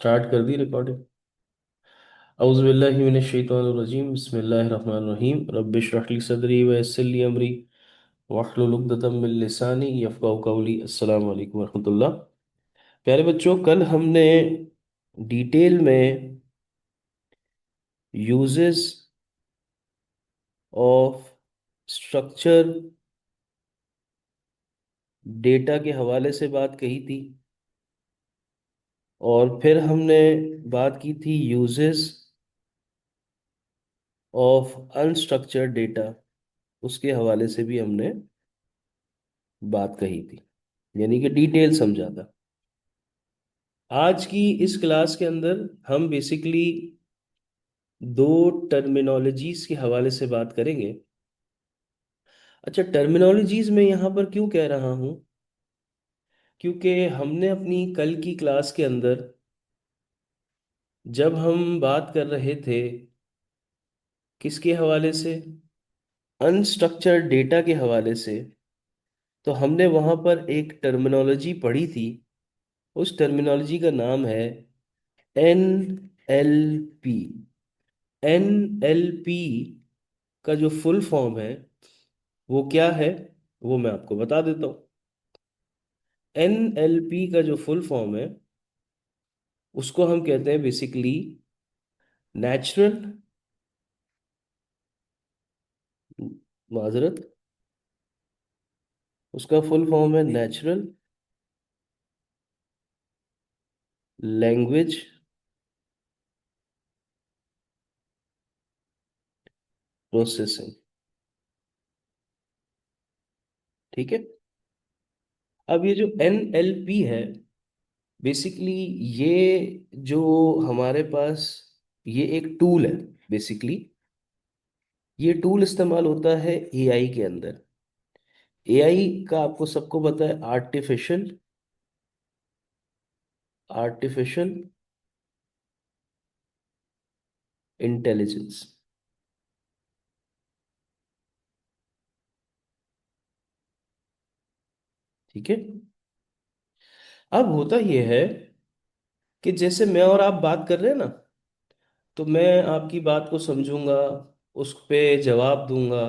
Start कर दी recording. औज़ु बिल्लाहि मिनश शैतानिर रजीम बिस्मिल्लाहिर रहमानिर रहीम रब्बिश रह ली सदरी व यस्सिर ली अमरी वहलुल उक़दतम मिन लिसानी यफ़क़हू क़ौली। अस्सलामु अलैकुम रहमतुल्लाह। प्यारे बच्चों, कल हमने डिटेल में यूजेस ऑफ स्ट्रक्चर डेटा के हवाले से बात कही थी, और फिर हमने बात की थी यूजेस ऑफ अनस्ट्रक्चर्ड डेटा, उसके हवाले से भी हमने बात कही थी, यानी कि डिटेल समझा था। आज की इस क्लास के अंदर हम बेसिकली दो टर्मिनोलॉजीज के हवाले से बात करेंगे। अच्छा, टर्मिनोलॉजीज में यहाँ पर क्यों कह रहा हूँ, क्योंकि हमने अपनी कल की क्लास के अंदर जब हम बात कर रहे थे किसके हवाले से, अनस्ट्रक्चर्ड डेटा के हवाले से, तो हमने वहाँ पर एक टर्मिनोलॉजी पढ़ी थी। उस टर्मिनोलॉजी का नाम है NLP। NLP का जो फुल फॉर्म है वो क्या है, वो मैं आपको बता देता हूँ। NLP का जो फुल फॉर्म है उसको हम कहते हैं बेसिकली नेचुरल, माजरत, उसका फुल फॉर्म है नेचुरल लैंग्वेज प्रोसेसिंग। ठीक है। अब ये जो NLP है, बेसिकली ये जो हमारे पास ये एक टूल है। बेसिकली ये टूल इस्तेमाल होता है AI के अंदर। AI का आपको सबको पता है, आर्टिफिशियल इंटेलिजेंस। ठीक है। अब होता यह है कि जैसे मैं और आप बात कर रहे हैं ना, तो मैं आपकी बात को समझूंगा, उस पे जवाब दूंगा।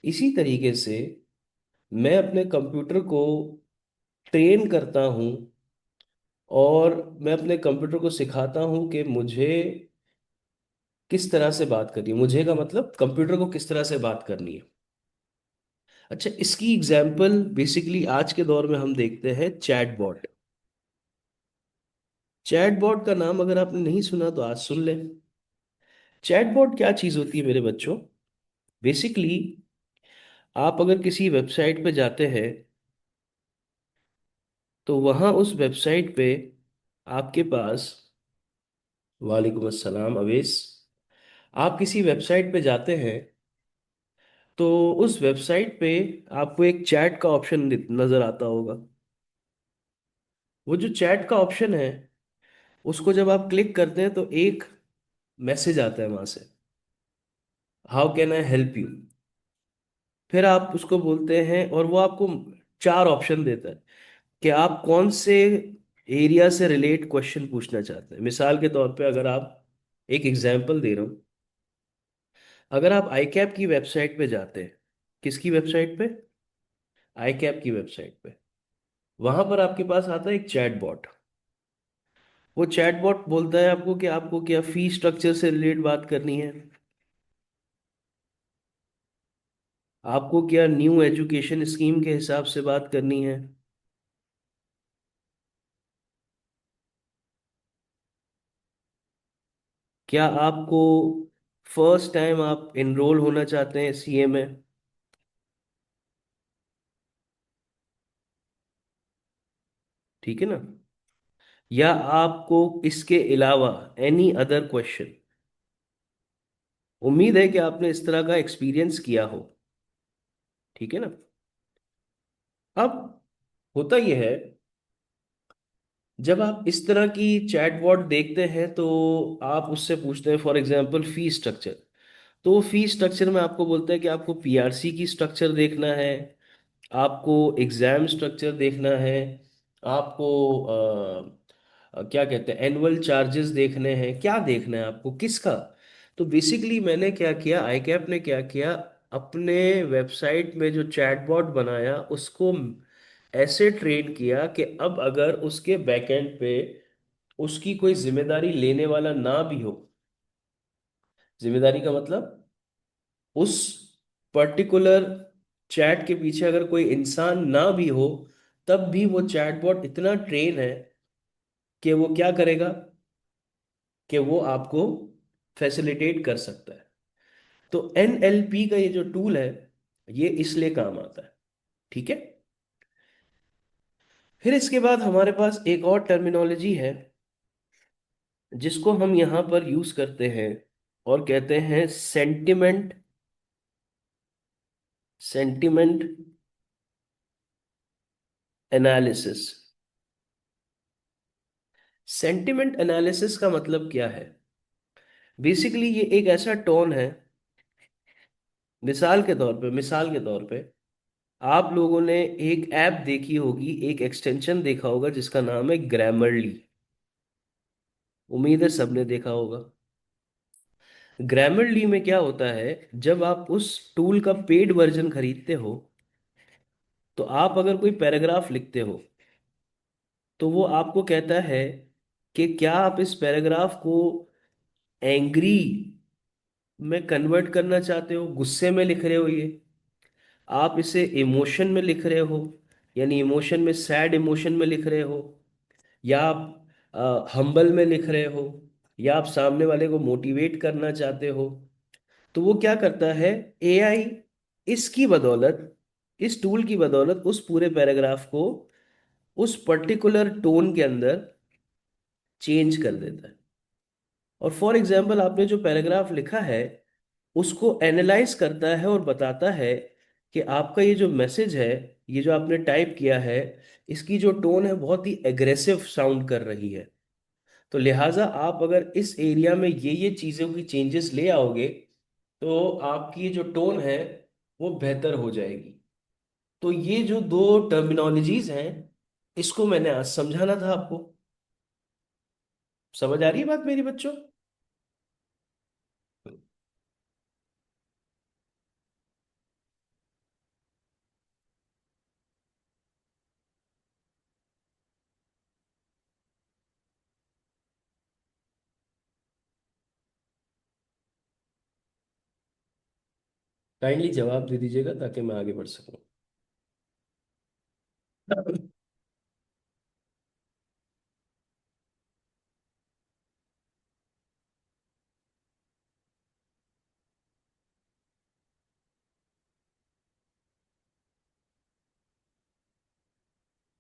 इसी तरीके से मैं अपने कंप्यूटर को ट्रेन करता हूँ, और मैं अपने कंप्यूटर को सिखाता हूँ कि मुझे किस तरह से बात करनी है। मुझे का मतलब कंप्यूटर को किस तरह से बात करनी है। अच्छा, इसकी एग्जाम्पल बेसिकली आज के दौर में हम देखते हैं चैटबॉट। चैटबॉट का नाम अगर आपने नहीं सुना तो आज सुन लें। चैटबॉट क्या चीज़ होती है मेरे बच्चों? बेसिकली आप अगर किसी वेबसाइट पे जाते हैं तो वहाँ उस वेबसाइट पे आपके पास, वालेकुम अस्सलाम अवेश, आप किसी वेबसाइट पे जाते हैं तो उस वेबसाइट पे आपको एक चैट का ऑप्शन नज़र आता होगा। वो जो चैट का ऑप्शन है उसको जब आप क्लिक करते हैं तो एक मैसेज आता है वहां से, how can I help you. फिर आप उसको बोलते हैं और वो आपको चार ऑप्शन देता है कि आप कौन से एरिया से रिलेट क्वेश्चन पूछना चाहते हैं। मिसाल के तौर पे अगर आप, एक एग्जांपल दे रहा हूँ, अगर आप आई कैप की वेबसाइट पे जाते हैं, किसकी वेबसाइट पे, आई कैप की वेबसाइट पे, वहां पर आपके पास आता है एक चैट बॉट। वो चैट बॉट बोलता है आपको कि आपको क्या फी स्ट्रक्चर से रिलेट बात करनी है, आपको क्या न्यू एजुकेशन स्कीम के हिसाब से बात करनी है, क्या आपको फर्स्ट टाइम आप एनरोल होना चाहते हैं CA में। ठीक है ना, या आपको इसके अलावा एनी अदर क्वेश्चन। उम्मीद है कि आपने इस तरह का एक्सपीरियंस किया हो। ठीक है ना। अब होता यह है, जब आप इस तरह की चैटबॉट देखते हैं तो आप उससे पूछते हैं फॉर एग्जांपल फी स्ट्रक्चर। तो फी स्ट्रक्चर में आपको बोलता है कि आपको PRC की स्ट्रक्चर देखना है, आपको एग्जाम स्ट्रक्चर देखना है, आपको क्या कहते हैं, एनुअल चार्जेस देखने हैं, क्या देखना है आपको, किसका। तो बेसिकली मैंने क्या किया, आईकैप ने क्या किया, अपने वेबसाइट में जो चैटबॉट बनाया उसको ऐसे ट्रेन किया कि अब अगर उसके बैकएंड पे उसकी कोई जिम्मेदारी लेने वाला ना भी हो, जिम्मेदारी का मतलब उस पर्टिकुलर चैट के पीछे अगर कोई इंसान ना भी हो, तब भी वो चैटबॉट इतना ट्रेन है कि वो क्या करेगा, कि वो आपको फैसिलिटेट कर सकता है। तो एनएलपी का ये जो टूल है, ये इसलिए काम आता है। ठीक है। फिर इसके बाद हमारे पास एक और टर्मिनोलॉजी है जिसको हम यहां पर यूज करते हैं और कहते हैं sentiment, sentiment analysis. Sentiment analysis का मतलब क्या है? बेसिकली ये एक ऐसा टोन है, मिसाल के तौर पे आप लोगों ने एक ऐप देखी होगी, एक एक्सटेंशन देखा होगा जिसका नाम है ग्रामरली। उम्मीद है सबने देखा होगा। ग्रामरली में क्या होता है, जब आप उस टूल का पेड वर्जन खरीदते हो, तो आप अगर कोई पैराग्राफ लिखते हो तो वो आपको कहता है कि क्या आप इस पैराग्राफ को एंग्री में कन्वर्ट करना चाहते हो, गुस्से में लिख रहे हो ये, आप इसे इमोशन में लिख रहे हो, यानी इमोशन में सैड इमोशन में लिख रहे हो, या आप हम्बल में लिख रहे हो, या आप सामने वाले को मोटिवेट करना चाहते हो। तो वो क्या करता है, एआई इसकी बदौलत, इस टूल की बदौलत उस पूरे पैराग्राफ को उस पर्टिकुलर टोन के अंदर चेंज कर देता है। और फॉर एग्जाम्पल आपने जो पैराग्राफ लिखा है उसको एनालाइज करता है और बताता है कि आपका ये जो मैसेज है, ये जो आपने टाइप किया है, इसकी जो टोन है बहुत ही एग्रेसिव साउंड कर रही है। तो लिहाजा आप अगर इस एरिया में ये चीज़ों की चेंजेस ले आओगे तो आपकी जो टोन है वो बेहतर हो जाएगी। तो ये जो दो टर्मिनोलॉजीज हैं, इसको मैंने आज समझाना था आपको। समझ आ रही है बात मेरी बच्चों? काइंडली जवाब दे दीजिएगा ताकि मैं आगे बढ़ सकूं।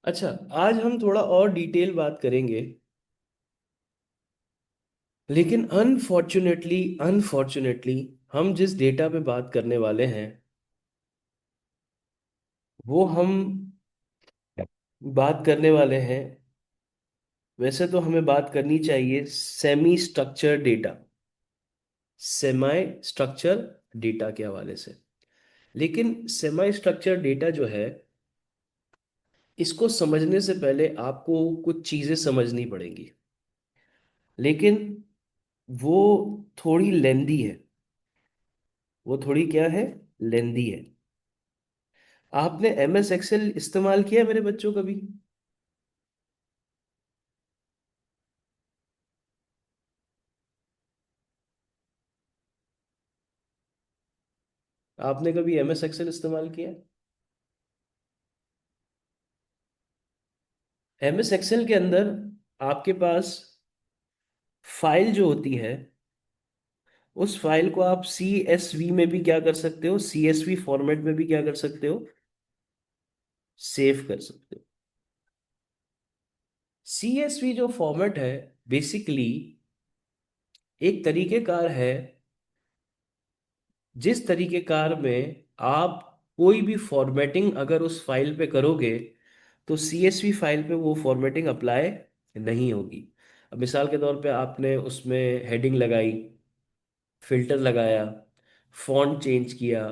अच्छा, आज हम थोड़ा और डिटेल बात करेंगे, लेकिन अनफॉर्चुनेटली, अनफॉर्चुनेटली हम जिस डेटा पे बात करने वाले हैं वो हम बात करने वाले हैं, वैसे तो हमें बात करनी चाहिए semi structure data, semi structure data के हवाले से। लेकिन सेमी स्ट्रक्चर डेटा जो है, इसको समझने से पहले आपको कुछ चीजें समझनी पड़ेंगी, लेकिन वो थोड़ी लेंदी है। वो थोड़ी क्या है, लेंदी है। आपने एमएस एक्सेल इस्तेमाल किया है मेरे बच्चों कभी? आपने कभी एमएस एक्सेल इस्तेमाल किया? एमएस एक्सेल के अंदर आपके पास फाइल जो होती है, उस फाइल को आप CSV में भी क्या कर सकते हो, CSV फॉर्मेट में भी क्या कर सकते हो, सेव कर सकते हो। CSV जो फॉर्मेट है, बेसिकली एक तरीकेकार है जिस तरीकेकार में आप कोई भी फॉर्मेटिंग अगर उस फाइल पे करोगे तो CSV फाइल पे वो फॉर्मेटिंग अप्लाई नहीं होगी। अब मिसाल के तौर पे आपने उसमें हेडिंग लगाई, फिल्टर लगाया, फॉन्ट चेंज किया,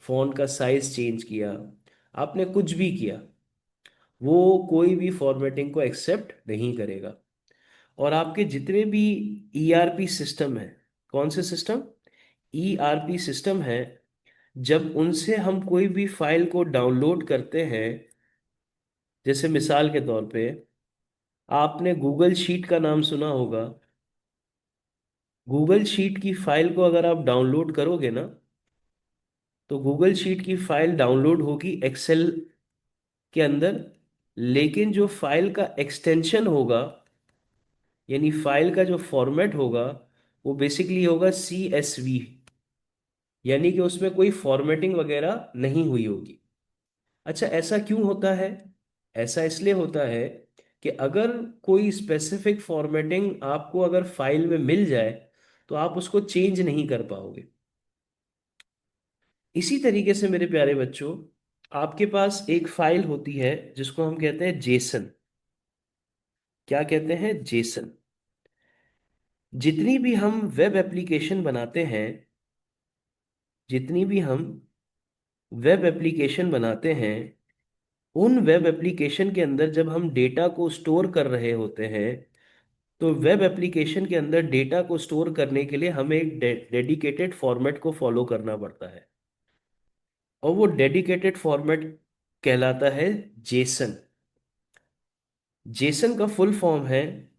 फॉन्ट का साइज चेंज किया, आपने कुछ भी किया, वो कोई भी फॉर्मेटिंग को एक्सेप्ट नहीं करेगा। और आपके जितने भी ईआरपी सिस्टम है, कौन से सिस्टम, ईआरपी सिस्टम है, जब उनसे हम कोई भी फाइल को डाउनलोड करते हैं, जैसे मिसाल के तौर पे आपने गूगल शीट का नाम सुना होगा। गूगल शीट की फाइल को अगर आप डाउनलोड करोगे ना, तो गूगल शीट की फाइल डाउनलोड होगी एक्सेल के अंदर, लेकिन जो फाइल का एक्सटेंशन होगा, यानी फाइल का जो फॉर्मेट होगा, वो बेसिकली होगा CSV, यानी कि उसमें कोई फॉर्मेटिंग वगैरह नहीं हुई होगी। अच्छा, ऐसा क्यों होता है? ऐसा इसलिए होता है कि अगर कोई स्पेसिफिक फॉर्मेटिंग आपको अगर फाइल में मिल जाए, तो आप उसको चेंज नहीं कर पाओगे। इसी तरीके से मेरे प्यारे बच्चों, आपके पास एक फाइल होती है जिसको हम कहते हैं जेसन। क्या कहते हैं? जेसन। जितनी भी हम वेब एप्लीकेशन बनाते हैं, जितनी भी हम वेब एप्लीकेशन बनाते हैं, उन वेब एप्लीकेशन के अंदर जब हम डेटा को स्टोर कर रहे होते हैं, तो वेब एप्लीकेशन के अंदर डेटा को स्टोर करने के लिए हमें एक डेडिकेटेड फॉर्मेट को फॉलो करना पड़ता है, और वो डेडिकेटेड फॉर्मेट कहलाता है जेसन। जेसन का फुल फॉर्म है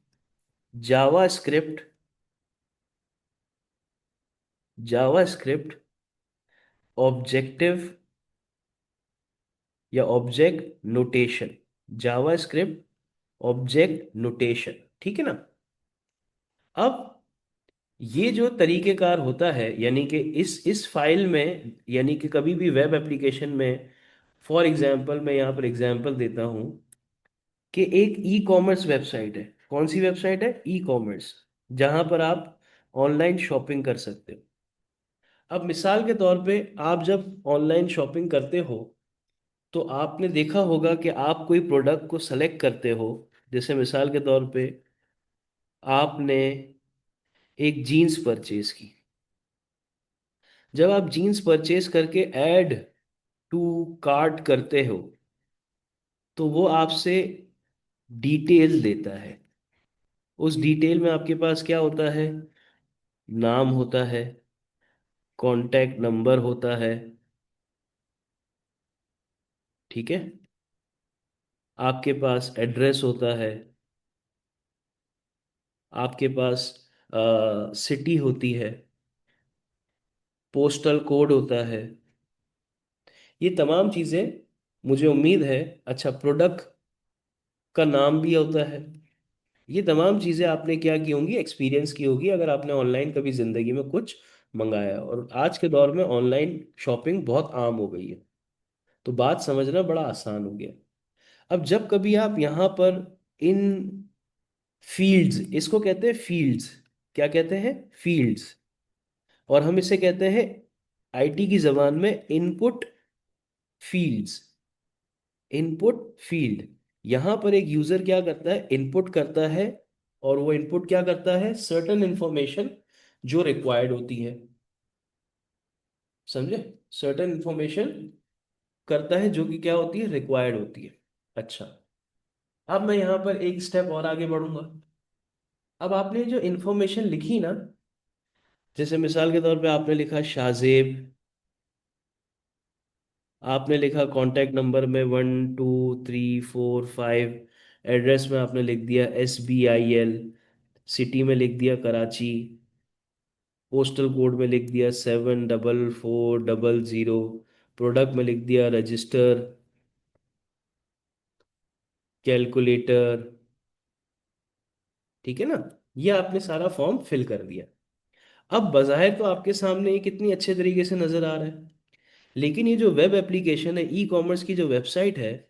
जावा स्क्रिप्ट, जावा स्क्रिप्ट ऑब्जेक्टिव या ऑब्जेक्ट नोटेशन, जावा स्क्रिप्ट ऑब्जेक्ट नोटेशन। ठीक है ना? अब ये जो तरीकेकार होता है, यानी कि इस फाइल में, यानी कि कभी भी वेब एप्लीकेशन में, फॉर एग्जांपल मैं यहाँ पर एग्जांपल देता हूँ कि एक ई कॉमर्स वेबसाइट है। कौन सी वेबसाइट है? ई कॉमर्स, जहाँ पर आप ऑनलाइन शॉपिंग कर सकते हो। अब मिसाल के तौर पे आप जब ऑनलाइन शॉपिंग करते हो, तो आपने देखा होगा कि आप कोई प्रोडक्ट को सेलेक्ट करते हो। जैसे मिसाल के तौर पे आपने एक जीन्स परचेज की। जब आप जीन्स परचेज करके ऐड टू कार्ट करते हो, तो वो आपसे डिटेल देता है। उस डिटेल में आपके पास क्या होता है? नाम होता है, कॉन्टैक्ट नंबर होता है, ठीक है, आपके पास एड्रेस होता है, आपके पास सिटी होती है, पोस्टल कोड होता है। ये तमाम चीज़ें, मुझे उम्मीद है, अच्छा, प्रोडक्ट का नाम भी होता है। ये तमाम चीज़ें आपने क्या की होंगी? एक्सपीरियंस की होगी, अगर आपने ऑनलाइन कभी ज़िंदगी में कुछ मंगाया। और आज के दौर में ऑनलाइन शॉपिंग बहुत आम हो गई है, तो बात समझना बड़ा आसान हो गया। अब जब कभी आप यहाँ पर इन फील्ड्स, इसको कहते हैं फील्ड्स, क्या कहते हैं? फील्ड्स। और हम इसे कहते हैं आईटी की जबान में इनपुट फील्ड्स। इनपुट फील्ड, यहां पर एक यूजर क्या करता है? इनपुट करता है, और वो इनपुट क्या करता है? सर्टेन इंफॉर्मेशन जो रिक्वायर्ड होती है। समझे? सर्टेन इंफॉर्मेशन करता है जो कि क्या होती है? रिक्वायर्ड होती है। अच्छा, अब मैं यहां पर एक स्टेप और आगे बढ़ूंगा। अब आपने जो इंफॉर्मेशन लिखी ना, जैसे मिसाल के तौर पे आपने लिखा शाहजेब, आपने लिखा कांटेक्ट नंबर में 1 2 3 4 5, एड्रेस में आपने लिख दिया SBIL, सिटी में लिख दिया कराची, पोस्टल कोड में लिख दिया 74400, प्रोडक्ट में लिख दिया रजिस्टर, कैलकुलेटर। ठीक है ना? ये आपने सारा फॉर्म फिल कर दिया। अब बज़ाहिर तो आपके सामने ये कितनी अच्छे तरीके से नजर आ रहा है, लेकिन ये जो वेब एप्लीकेशन है, ई कॉमर्स की जो वेबसाइट है,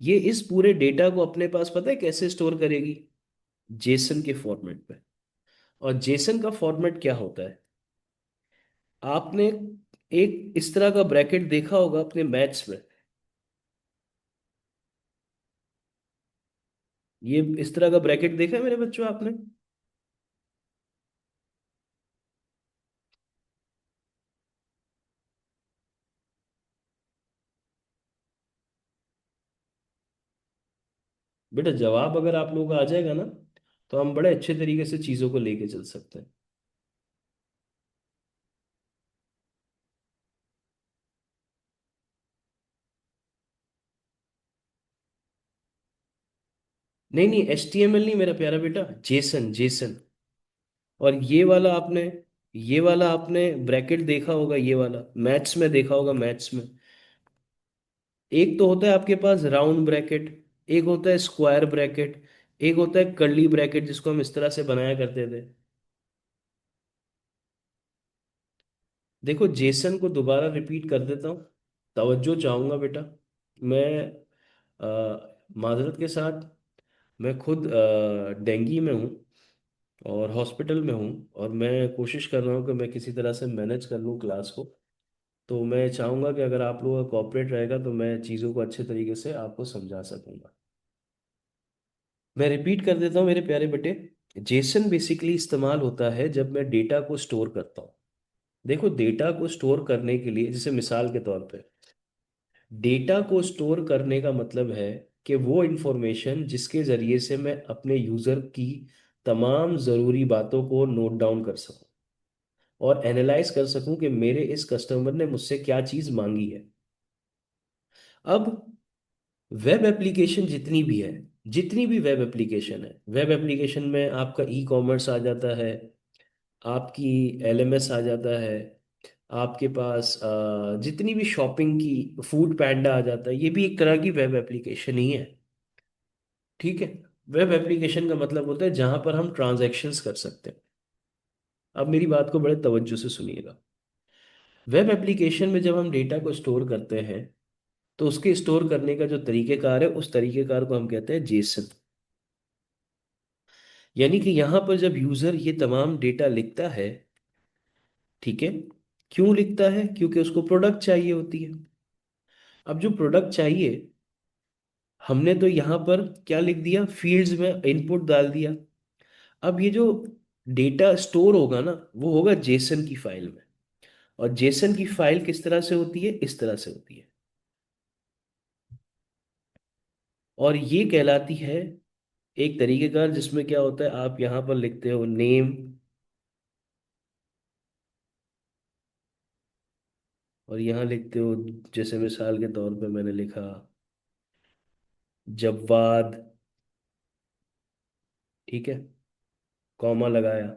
ये इस पूरे डेटा को अपने पास पता है कैसे स्टोर करेगी? जेसन के फॉर्मेट पे। और जेसन का फॉर्मेट क्या होता है? आपने एक इस तरह का ब्रैकेट देखा होगा अपने मैथ्स में। ये इस तरह का ब्रैकेट देखा है मेरे बच्चों आपने? बेटा, जवाब अगर आप लोगों का आ जाएगा ना, तो हम बड़े अच्छे तरीके से चीज़ों को लेके चल सकते हैं। नहीं नहीं, HTML नहीं मेरा प्यारा बेटा, जेसन जेसन। और ये वाला आपने ब्रैकेट देखा होगा, ये वाला मैथ्स में देखा होगा, मैथ्स में एक तो होता है आपके पास राउंड ब्रैकेट, एक होता है स्क्वायर ब्रैकेट, एक होता है कर्ली ब्रैकेट जिसको हम इस तरह से बनाया करते थे। देखो जेसन को दोबारा रिपीट कर देता हूँ, तवज्जो चाहूंगा बेटा। मैं माजरत के साथ, मैं खुद डेंगी में हूँ और हॉस्पिटल में हूँ, और मैं कोशिश कर रहा हूँ कि मैं किसी तरह से मैनेज कर लूँ क्लास को। तो मैं चाहूँगा कि अगर आप लोगों का कॉपरेट रहेगा तो मैं चीज़ों को अच्छे तरीके से आपको समझा सकूँगा। मैं रिपीट कर देता हूँ मेरे प्यारे बेटे। जेसन बेसिकली इस्तेमाल होता है जब मैं डेटा को स्टोर करता हूँ। देखो डेटा को स्टोर करने के लिए, जैसे मिसाल के तौर पे, डेटा को स्टोर करने का मतलब है कि वो इंफॉर्मेशन जिसके जरिए से मैं अपने यूजर की तमाम ज़रूरी बातों को नोट डाउन कर सकूं और एनालाइज कर सकूं कि मेरे इस कस्टमर ने मुझसे क्या चीज़ मांगी है। अब वेब एप्लीकेशन जितनी भी है, जितनी भी वेब एप्लीकेशन है, वेब एप्लीकेशन में आपका ई कॉमर्स आ जाता है, आपकी LMS आ जाता है, आपके पास जितनी भी शॉपिंग की फूड पैंडा आ जाता है, ये भी एक तरह की वेब एप्लीकेशन ही है। ठीक है। वेब एप्लीकेशन का मतलब होता है जहां पर हम ट्रांजैक्शंस कर सकते हैं। अब मेरी बात को बड़े तवज्जो से सुनिएगा। वेब एप्लीकेशन में जब हम डेटा को स्टोर करते हैं तो उसके स्टोर करने का जो तरीकेकार है, उस तरीकेकार को हम कहते हैं जेसन। यानी कि यहां पर जब यूजर ये तमाम डेटा लिखता है, ठीक है, क्यों लिखता है? क्योंकि उसको प्रोडक्ट चाहिए होती है। अब जो प्रोडक्ट चाहिए, हमने तो यहाँ पर क्या लिख दिया, फील्ड्स में इनपुट डाल दिया। अब ये जो डेटा स्टोर होगा ना, वो होगा जेसन की फाइल में। और जेसन की फाइल किस तरह से होती है? इस तरह से होती है। और ये कहलाती है एक तरीकेकार जिसमें क्या होता है, आप यहाँ पर लिखते हो नेम, और यहाँ लिखते हो, जैसे मिसाल के तौर पे मैंने लिखा जवाद, ठीक है, कॉमा लगाया,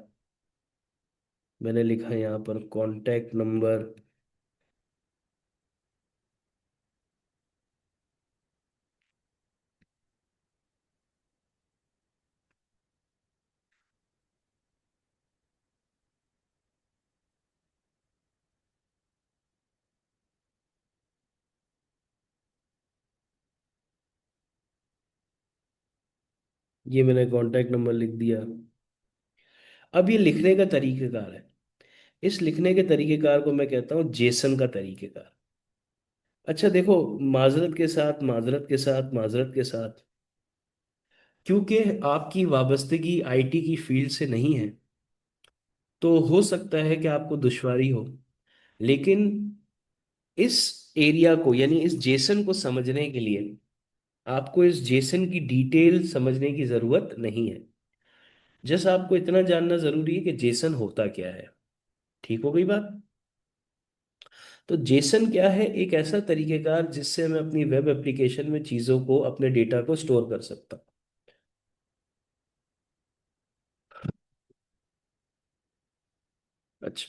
मैंने लिखा यहाँ पर कॉन्टैक्ट नंबर। ये मैंने कॉन्टैक्ट नंबर लिख दिया। अब ये लिखने का तरीकेकार है। इस लिखने के तरीकेकार को मैं कहता हूँ जेसन का तरीकेकार। अच्छा देखो, माजरत के साथ, माजरत के साथ, माजरत के साथ, क्योंकि आपकी वाबस्तगी IT की फील्ड से नहीं है, तो हो सकता है कि आपको दुश्वारी हो। लेकिन इस एरिया को, यानी इस जेसन को समझने के लिए आपको इस जेसन की डिटेल समझने की जरूरत नहीं है। जैसा आपको इतना जानना जरूरी है कि जेसन होता क्या है। ठीक हो गई बात? तो जेसन क्या है? एक ऐसा तरीकेकार जिससे मैं अपनी वेब एप्लीकेशन में चीजों को, अपने डेटा को स्टोर कर सकता हूँ। अच्छा,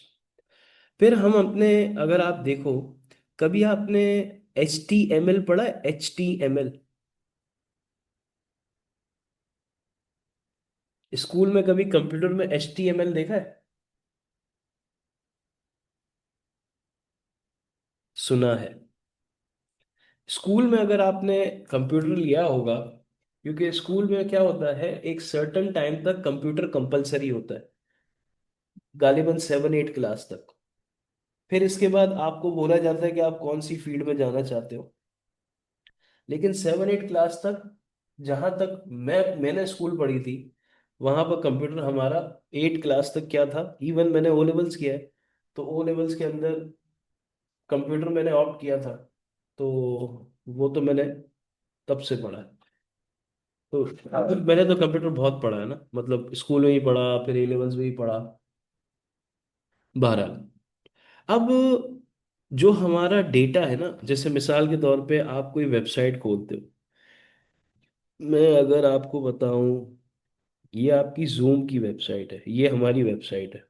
फिर हम अपने, अगर आप देखो, कभी आपने HTML पढ़ा है? HTML स्कूल में कभी कंप्यूटर में HTML देखा है? सुना है। स्कूल में अगर आपने कंप्यूटर लिया होगा, क्योंकि स्कूल में क्या होता है, एक सर्टन टाइम तक कंप्यूटर कंपलसरी होता है, गालिबन 7-8 क्लास तक। फिर इसके बाद आपको बोला जाता है कि आप कौन सी फील्ड में जाना चाहते हो। लेकिन 7-8 क्लास तक, जहां तक मैंने स्कूल पढ़ी थी, वहां पर कंप्यूटर हमारा 8 क्लास तक क्या था, इवन मैंने O लेवल्स किया है, तो O लेवल्स के अंदर कंप्यूटर मैंने ऑप्ट किया था। तो वो तो मैंने तब से पढ़ा है। तो मैंने तो कंप्यूटर बहुत पढ़ा है ना, मतलब स्कूल में ही पढ़ा, फिर ए लेवल्स में ही पढ़ा। बहरहाल, अब जो हमारा डेटा है ना, जैसे मिसाल के तौर पे आप कोई वेबसाइट खोलते हो। मैं अगर आपको बताऊं, ये आपकी जूम की वेबसाइट है, ये हमारी वेबसाइट है।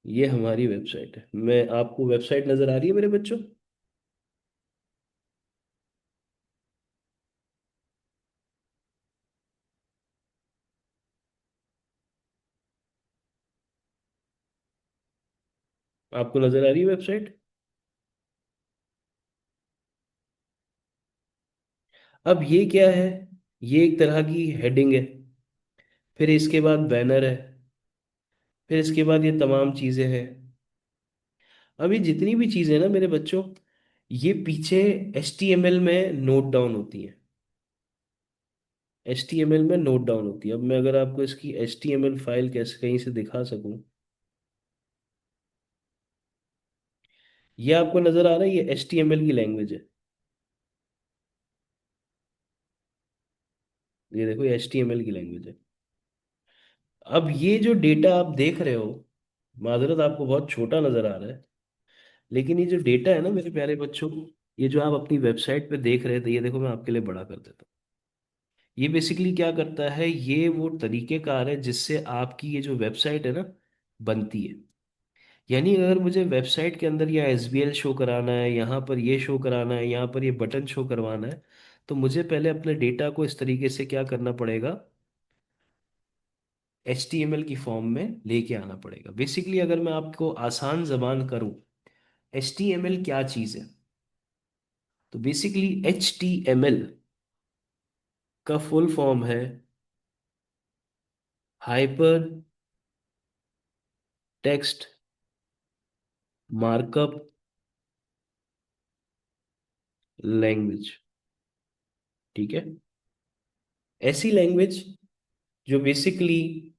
ये हमारी वेबसाइट है। मैं आपको वेबसाइट नजर आ रही है मेरे बच्चों? आपको नजर आ रही है वेबसाइट? अब ये क्या है? ये एक तरह की हेडिंग है, फिर इसके बाद बैनर है, फिर इसके बाद ये तमाम चीजें हैं। अब ये जितनी भी चीजें हैं ना मेरे बच्चों, ये पीछे HTML में नोट डाउन होती है। HTML में नोट डाउन होती है। अब मैं अगर आपको इसकी HTML फाइल कैसे कहीं से दिखा सकूं, ये आपको नजर आ रहा है, ये HTML की लैंग्वेज है। ये देखो, ये HTML की लैंग्वेज है। अब ये जो डेटा आप देख रहे हो, माजरत आपको बहुत छोटा नजर आ रहा है, लेकिन ये जो डेटा है ना मेरे प्यारे बच्चों, ये जो आप अपनी वेबसाइट पे देख रहे थे, ये देखो मैं आपके लिए बड़ा कर देता हूँ। ये बेसिकली क्या करता है, ये वो तरीकेकार है जिससे आपकी ये जो वेबसाइट है ना, बनती है। यानी अगर मुझे वेबसाइट के अंदर या SBL शो कराना है, यहाँ पर ये शो कराना है, यहाँ पर ये बटन शो करवाना है, तो मुझे पहले अपने डेटा को इस तरीके से क्या करना पड़ेगा, HTML की फॉर्म में लेके आना पड़ेगा। बेसिकली अगर मैं आपको आसान जबान करूं, HTML क्या चीज़ है, तो बेसिकली HTML का फुल फॉर्म है हाइपर टेक्स्ट मार्कअप लैंग्वेज। ठीक है? ऐसी लैंग्वेज जो बेसिकली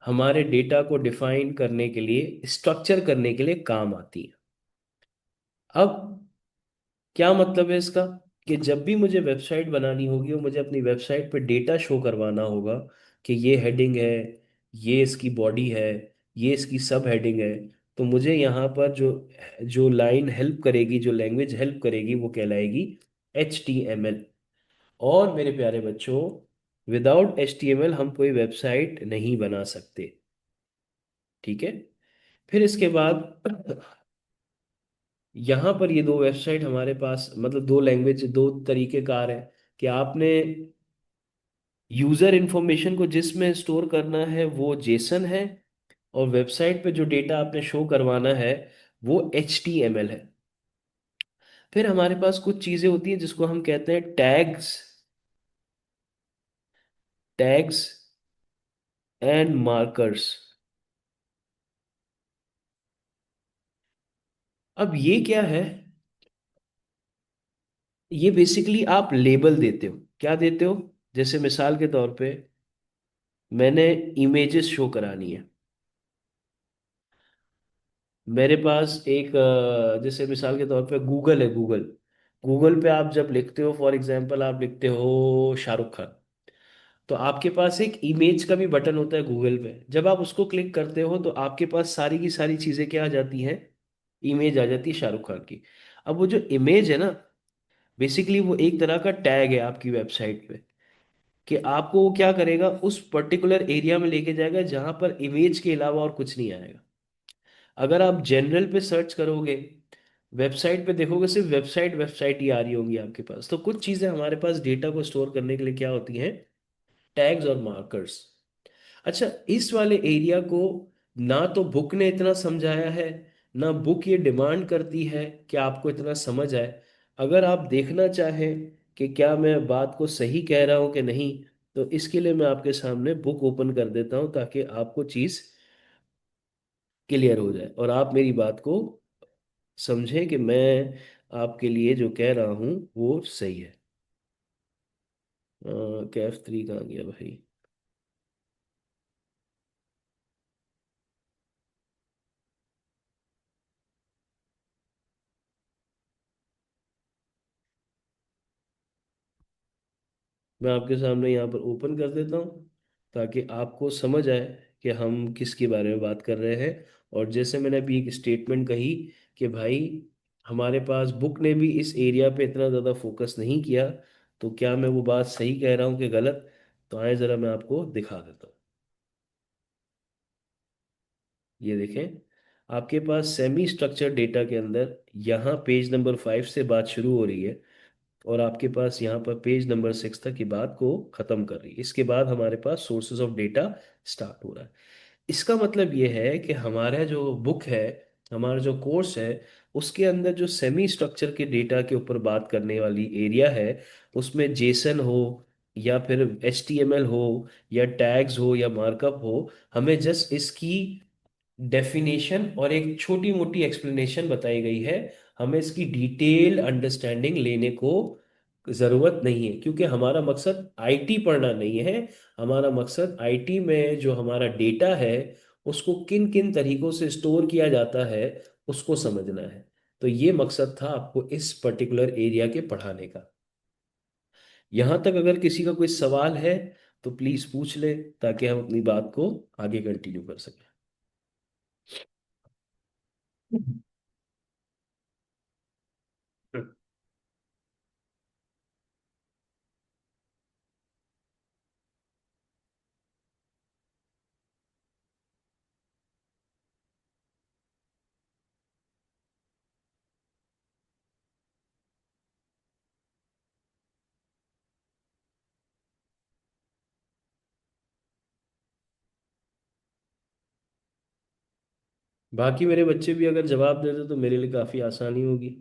हमारे डेटा को डिफाइन करने के लिए, स्ट्रक्चर करने के लिए काम आती है। अब क्या मतलब है इसका, कि जब भी मुझे वेबसाइट बनानी होगी और मुझे अपनी वेबसाइट पे डेटा शो करवाना होगा कि ये हेडिंग है, ये इसकी बॉडी है, ये इसकी सब हेडिंग है, तो मुझे यहाँ पर जो जो लाइन हेल्प करेगी, जो लैंग्वेज हेल्प करेगी, वो कहलाएगी HTML। और मेरे प्यारे बच्चों, विदाउट HTML हम कोई वेबसाइट नहीं बना सकते। ठीक है? फिर इसके बाद यहाँ पर ये दो वेबसाइट हमारे पास, मतलब दो लैंग्वेज, दो तरीके कार है कि आपने यूजर इंफॉर्मेशन को जिसमें स्टोर करना है वो जेसन है, और वेबसाइट पे जो डेटा आपने शो करवाना है वो HTML है। फिर हमारे पास कुछ चीजें होती हैं जिसको हम कहते हैं टैग्स, टैग्स एंड मार्कर्स। अब ये क्या है? ये बेसिकली आप लेबल देते हो। क्या देते हो? जैसे मिसाल के तौर पे मैंने इमेजेस शो करानी है। मेरे पास एक जैसे मिसाल के तौर पे गूगल है, गूगल। गूगल पे आप जब लिखते हो, फॉर एग्जांपल आप लिखते हो शाहरुख खान, तो आपके पास एक इमेज का भी बटन होता है गूगल पे। जब आप उसको क्लिक करते हो तो आपके पास सारी की सारी चीज़ें क्या आ जाती हैं, इमेज आ जाती है शाहरुख खान की। अब वो जो इमेज है ना, बेसिकली वो एक तरह का टैग है आपकी वेबसाइट पे, कि आपको वो क्या करेगा, उस पर्टिकुलर एरिया में लेके जाएगा जहां पर इमेज के अलावा और कुछ नहीं आएगा। अगर आप जनरल पे सर्च करोगे, वेबसाइट पे देखोगे, सिर्फ वेबसाइट वेबसाइट ही आ रही होंगी आपके पास। तो कुछ चीज़ें हमारे पास डेटा को स्टोर करने के लिए क्या होती हैं, टैग्स और मार्कर्स। अच्छा, इस वाले एरिया को ना तो बुक ने इतना समझाया है, ना बुक ये डिमांड करती है कि आपको इतना समझ आए। अगर आप देखना चाहें कि क्या मैं बात को सही कह रहा हूं कि नहीं, तो इसके लिए मैं आपके सामने बुक ओपन कर देता हूं, ताकि आपको चीज़ क्लियर हो जाए और आप मेरी बात को समझें कि मैं आपके लिए जो कह रहा हूं वो सही है। KF3 कहाँ गया भाई? मैं आपके सामने यहाँ पर ओपन कर देता हूँ ताकि आपको समझ आए कि हम किसके बारे में बात कर रहे हैं। और जैसे मैंने अभी एक स्टेटमेंट कही कि भाई हमारे पास बुक ने भी इस एरिया पे इतना ज़्यादा फोकस नहीं किया, तो क्या मैं वो बात सही कह रहा हूँ कि गलत? तो आए ज़रा मैं आपको दिखा देता हूँ। ये देखें, आपके पास सेमी स्ट्रक्चर डेटा के अंदर यहाँ पेज नंबर 5 से बात शुरू हो रही है, और आपके पास यहाँ पर पेज नंबर 6 तक की बात को खत्म कर रही है। इसके बाद हमारे पास सोर्सेज ऑफ डेटा स्टार्ट हो रहा है। इसका मतलब ये है कि हमारा जो बुक है, हमारा जो कोर्स है, उसके अंदर जो सेमी स्ट्रक्चर के डेटा के ऊपर बात करने वाली एरिया है, उसमें जेसन हो या फिर HTML हो या टैग्स हो या मार्कअप हो, हमें जस्ट इसकी डेफिनेशन और एक छोटी मोटी एक्सप्लेनेशन बताई गई है। हमें इसकी डिटेल अंडरस्टैंडिंग लेने को जरूरत नहीं है, क्योंकि हमारा मकसद आईटी पढ़ना नहीं है। हमारा मकसद आईटी में जो हमारा डेटा है उसको किन किन तरीकों से स्टोर किया जाता है उसको समझना है। तो ये मकसद था आपको इस पर्टिकुलर एरिया के पढ़ाने का। यहां तक अगर किसी का कोई सवाल है तो प्लीज पूछ ले, ताकि हम अपनी बात को आगे कंटिन्यू कर सकें। बाकी मेरे बच्चे भी अगर जवाब दे दे तो मेरे लिए काफी आसानी होगी।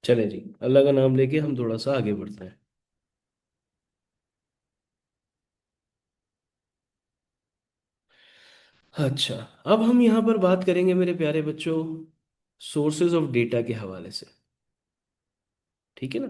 चले जी, अल्लाह का नाम लेके हम थोड़ा सा आगे बढ़ते हैं। अच्छा, अब हम यहाँ पर बात करेंगे मेरे प्यारे बच्चों सोर्सेज ऑफ डेटा के हवाले से। ठीक है ना?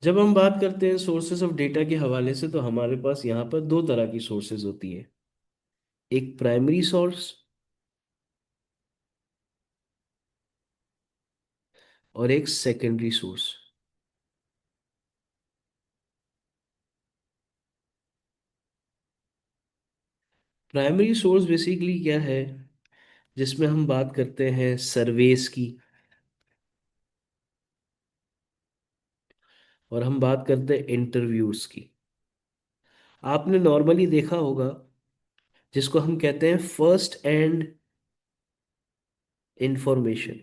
जब हम बात करते हैं सोर्सेज ऑफ डेटा के हवाले से, तो हमारे पास यहाँ पर दो तरह की सोर्सेज होती है। एक प्राइमरी सोर्स और एक secondary source. Primary source basically क्या है, जिसमें हम बात करते हैं सर्वेस की, और हम बात करते हैं इंटरव्यूज की। आपने नॉर्मली देखा होगा जिसको हम कहते हैं फर्स्ट एंड इंफॉर्मेशन।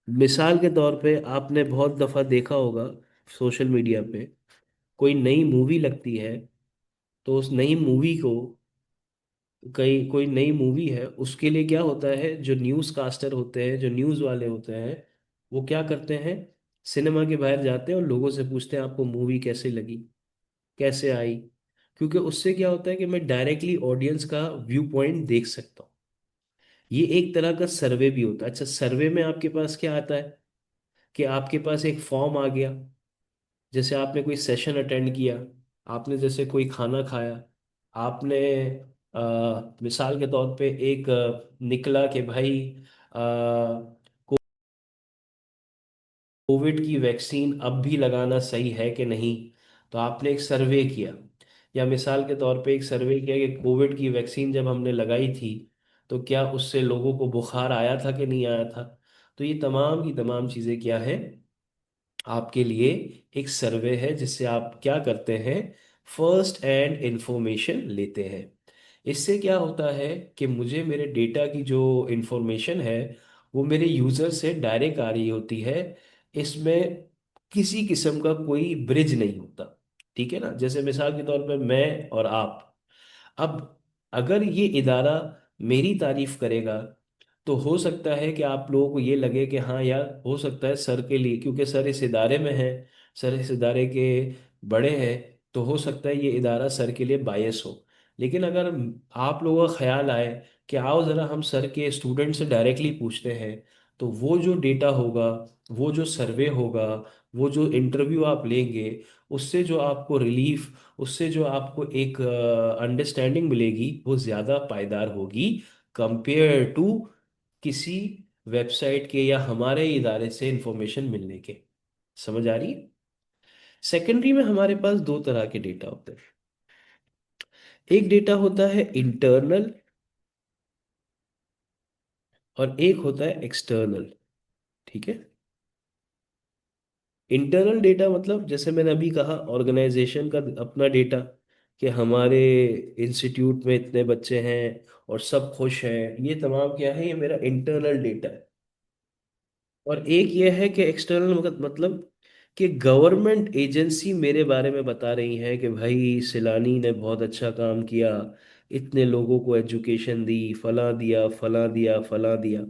मिसाल के तौर पे आपने बहुत दफा देखा होगा सोशल मीडिया पे, कोई नई मूवी लगती है, तो उस नई मूवी को, कई कोई नई मूवी है उसके लिए क्या होता है, जो न्यूज़ कास्टर होते हैं, जो न्यूज़ वाले होते हैं, वो क्या करते हैं, सिनेमा के बाहर जाते हैं और लोगों से पूछते हैं आपको मूवी कैसे लगी, कैसे आई। क्योंकि उससे क्या होता है कि मैं डायरेक्टली ऑडियंस का व्यू पॉइंट देख सकता हूँ। ये एक तरह का सर्वे भी होता है। अच्छा, सर्वे में आपके पास क्या आता है कि आपके पास एक फॉर्म आ गया, जैसे आपने कोई सेशन अटेंड किया, आपने जैसे कोई खाना खाया, आपने मिसाल के तौर पे एक निकला कि भाई कोविड की वैक्सीन अब भी लगाना सही है कि नहीं। तो आपने एक सर्वे किया, या मिसाल के तौर पे एक सर्वे किया कि कोविड की वैक्सीन जब हमने लगाई थी तो क्या उससे लोगों को बुखार आया था कि नहीं आया था। तो ये तमाम की तमाम चीज़ें क्या है, आपके लिए एक सर्वे है जिससे आप क्या करते हैं, फर्स्ट एंड इंफॉर्मेशन लेते हैं। इससे क्या होता है कि मुझे मेरे डेटा की जो इंफॉर्मेशन है वो मेरे यूजर से डायरेक्ट आ रही होती है। इसमें किसी किस्म का कोई ब्रिज नहीं होता। ठीक है ना, जैसे मिसाल के तौर पर मैं और आप, अब अगर ये इदारा मेरी तारीफ करेगा तो हो सकता है कि आप लोगों को ये लगे कि हाँ यार, हो सकता है सर के लिए, क्योंकि सर इस इदारे में है, सर इस इदारे के बड़े हैं, तो हो सकता है ये इदारा सर के लिए बायस हो। लेकिन अगर आप लोगों का ख्याल आए कि आओ ज़रा हम सर के स्टूडेंट से डायरेक्टली पूछते हैं, तो वो जो डेटा होगा, वो जो सर्वे होगा, वो जो इंटरव्यू आप लेंगे, उससे जो आपको रिलीफ, उससे जो आपको एक अंडरस्टैंडिंग मिलेगी वो ज़्यादा पायदार होगी कंपेयर टू किसी वेबसाइट के या हमारे इदारे से इंफॉर्मेशन मिलने के। समझ आ रही है। सेकेंडरी में हमारे पास दो तरह के डेटा होते हैं। एक डेटा होता है इंटरनल और एक होता है एक्सटर्नल। ठीक है। इंटरनल डेटा मतलब जैसे मैंने अभी कहा, ऑर्गेनाइजेशन का अपना डेटा, कि हमारे इंस्टीट्यूट में इतने बच्चे हैं और सब खुश हैं, ये तमाम क्या है, ये मेरा इंटरनल डेटा है। और एक ये है कि एक्सटर्नल मतलब कि गवर्नमेंट एजेंसी मेरे बारे में बता रही है कि भाई सिलानी ने बहुत अच्छा काम किया, इतने लोगों को एजुकेशन दी, फला दिया, फला दिया, फला दिया।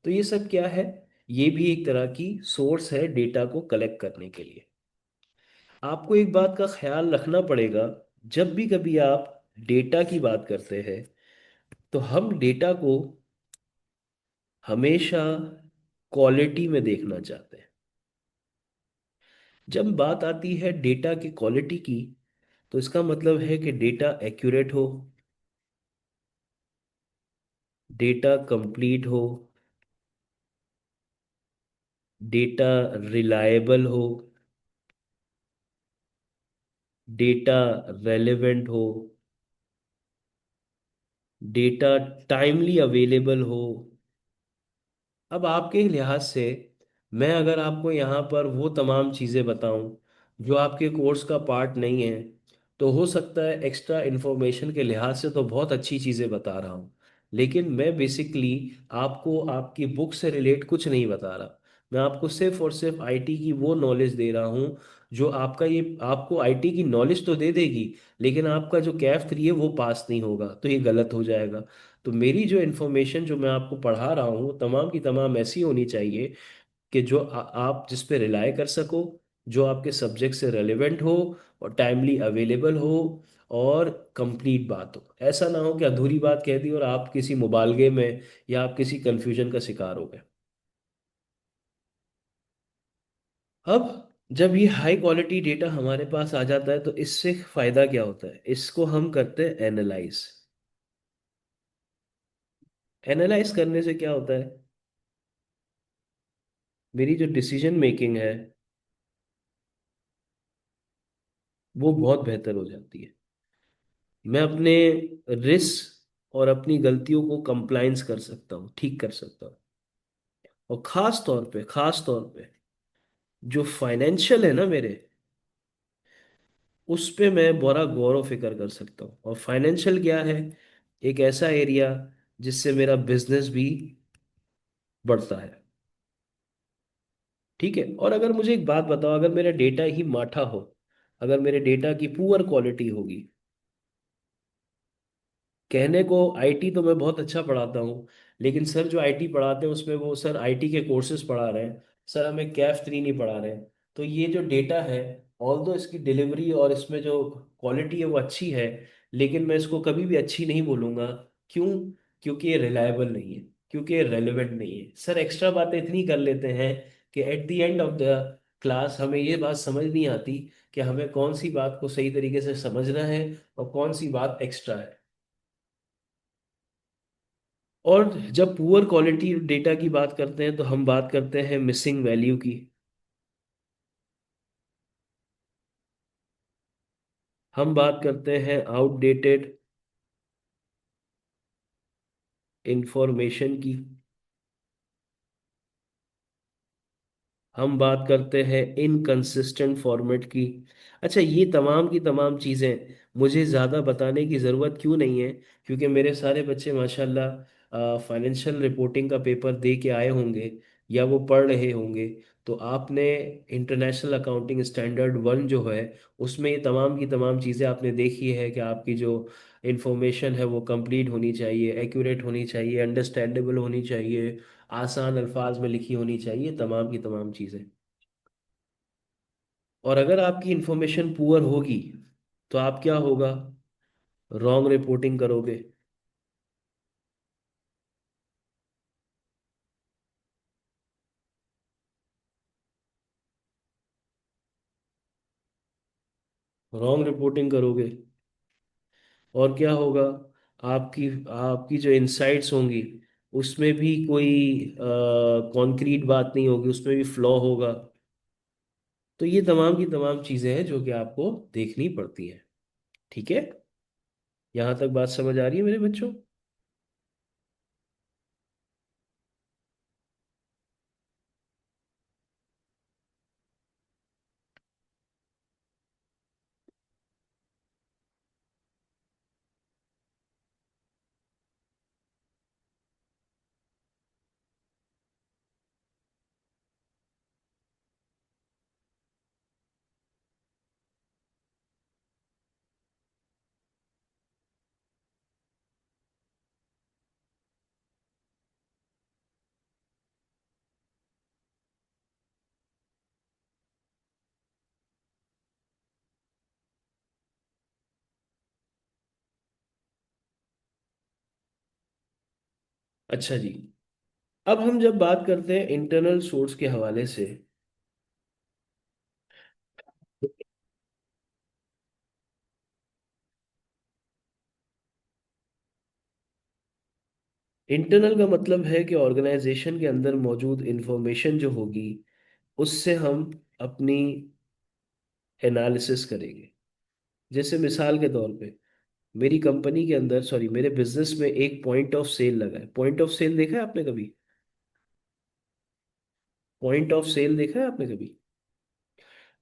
तो ये सब क्या है, ये भी एक तरह की सोर्स है डेटा को कलेक्ट करने के लिए। आपको एक बात का ख्याल रखना पड़ेगा, जब भी कभी आप डेटा की बात करते हैं तो हम डेटा को हमेशा क्वालिटी में देखना चाहते हैं। जब बात आती है डेटा की क्वालिटी की, तो इसका मतलब है कि डेटा एक्यूरेट हो, डेटा कंप्लीट हो, डेटा रिलायबल हो, डेटा रेलेवेंट हो, डेटा टाइमली अवेलेबल हो। अब आपके लिहाज से मैं अगर आपको यहाँ पर वो तमाम चीज़ें बताऊं जो आपके कोर्स का पार्ट नहीं है, तो हो सकता है एक्स्ट्रा इन्फॉर्मेशन के लिहाज से तो बहुत अच्छी चीज़ें बता रहा हूँ, लेकिन मैं बेसिकली आपको आपकी बुक से रिलेट कुछ नहीं बता रहा। मैं आपको सिर्फ और सिर्फ आईटी की वो नॉलेज दे रहा हूँ जो आपका, ये आपको आईटी की नॉलेज तो दे देगी, लेकिन आपका जो कैफ 3 है वो पास नहीं होगा, तो ये गलत हो जाएगा। तो मेरी जो इन्फॉर्मेशन जो मैं आपको पढ़ा रहा हूँ तमाम की तमाम ऐसी होनी चाहिए कि जो आप जिस पे रिलाय कर सको, जो आपके सब्जेक्ट से रेलेवेंट हो और टाइमली अवेलेबल हो और कंप्लीट बात हो। ऐसा ना हो कि अधूरी बात कह दी और आप किसी मुबालगे में या आप किसी कंफ्यूजन का शिकार हो गए। अब जब ये हाई क्वालिटी डेटा हमारे पास आ जाता है तो इससे फायदा क्या होता है, इसको हम करते हैं एनालाइज। एनालाइज करने से क्या होता है, मेरी जो डिसीजन मेकिंग है वो बहुत बेहतर हो जाती है। मैं अपने रिस्क और अपनी गलतियों को कंप्लाइंस कर सकता हूँ, ठीक कर सकता हूँ। और खास तौर पे जो फाइनेंशियल है ना मेरे, उस पे मैं बड़ा गौर फिक्र कर सकता हूँ। और फाइनेंशियल क्या है, एक ऐसा एरिया जिससे मेरा बिजनेस भी बढ़ता है। ठीक है। और अगर मुझे एक बात बताओ, अगर मेरा डेटा ही माठा हो, अगर मेरे डेटा की पुअर क्वालिटी होगी, कहने को आईटी तो मैं बहुत अच्छा पढ़ाता हूँ, लेकिन सर जो आईटी पढ़ाते हैं उसमें वो सर आईटी के कोर्सेज पढ़ा रहे हैं, सर हमें कैफ 3 नहीं पढ़ा रहे हैं। तो ये जो डेटा है, ऑल्दो इसकी डिलीवरी और इसमें जो क्वालिटी है वो अच्छी है, लेकिन मैं इसको कभी भी अच्छी नहीं बोलूँगा। क्यों? क्योंकि ये रिलायबल नहीं है, क्योंकि ये रेलिवेंट नहीं है। सर एक्स्ट्रा बातें इतनी कर लेते हैं कि at the end of the class हमें ये बात समझ नहीं आती कि हमें कौन सी बात को सही तरीके से समझना है और कौन सी बात एक्स्ट्रा है। और जब पुअर क्वालिटी डेटा की बात करते हैं तो हम बात करते हैं मिसिंग वैल्यू की। हम बात करते हैं आउटडेटेड इंफॉर्मेशन की। हम बात करते हैं इनकंसिस्टेंट फॉर्मेट की। अच्छा, ये तमाम की तमाम चीज़ें मुझे ज़्यादा बताने की ज़रूरत क्यों नहीं है, क्योंकि मेरे सारे बच्चे माशाल्लाह फाइनेंशियल रिपोर्टिंग का पेपर दे के आए होंगे या वो पढ़ रहे होंगे। तो आपने इंटरनेशनल अकाउंटिंग स्टैंडर्ड वन जो है, उसमें ये तमाम की तमाम चीज़ें आपने देखी है कि आपकी जो इंफॉर्मेशन है वो कंप्लीट होनी चाहिए, एक्यूरेट होनी चाहिए, अंडरस्टैंडेबल होनी चाहिए, आसान अल्फाज में लिखी होनी चाहिए, तमाम की तमाम चीज़ें। और अगर आपकी इंफॉर्मेशन पुअर होगी तो आप क्या होगा, रॉन्ग रिपोर्टिंग करोगे। रॉन्ग रिपोर्टिंग करोगे और क्या होगा, आपकी आपकी जो इनसाइट्स होंगी उसमें भी कोई कॉन्क्रीट बात नहीं होगी, उसमें भी फ्लॉ होगा। तो ये तमाम की तमाम चीज़ें हैं जो कि आपको देखनी पड़ती हैं। ठीक है, यहाँ तक बात समझ आ रही है मेरे बच्चों। अच्छा जी, अब हम जब बात करते हैं इंटरनल सोर्स के हवाले से, इंटरनल का मतलब है कि ऑर्गेनाइजेशन के अंदर मौजूद इंफॉर्मेशन जो होगी उससे हम अपनी एनालिसिस करेंगे। जैसे मिसाल के तौर पे मेरी कंपनी के अंदर, सॉरी, मेरे बिजनेस में एक पॉइंट ऑफ सेल लगा है। पॉइंट ऑफ सेल देखा है आपने कभी? पॉइंट ऑफ सेल देखा है आपने कभी?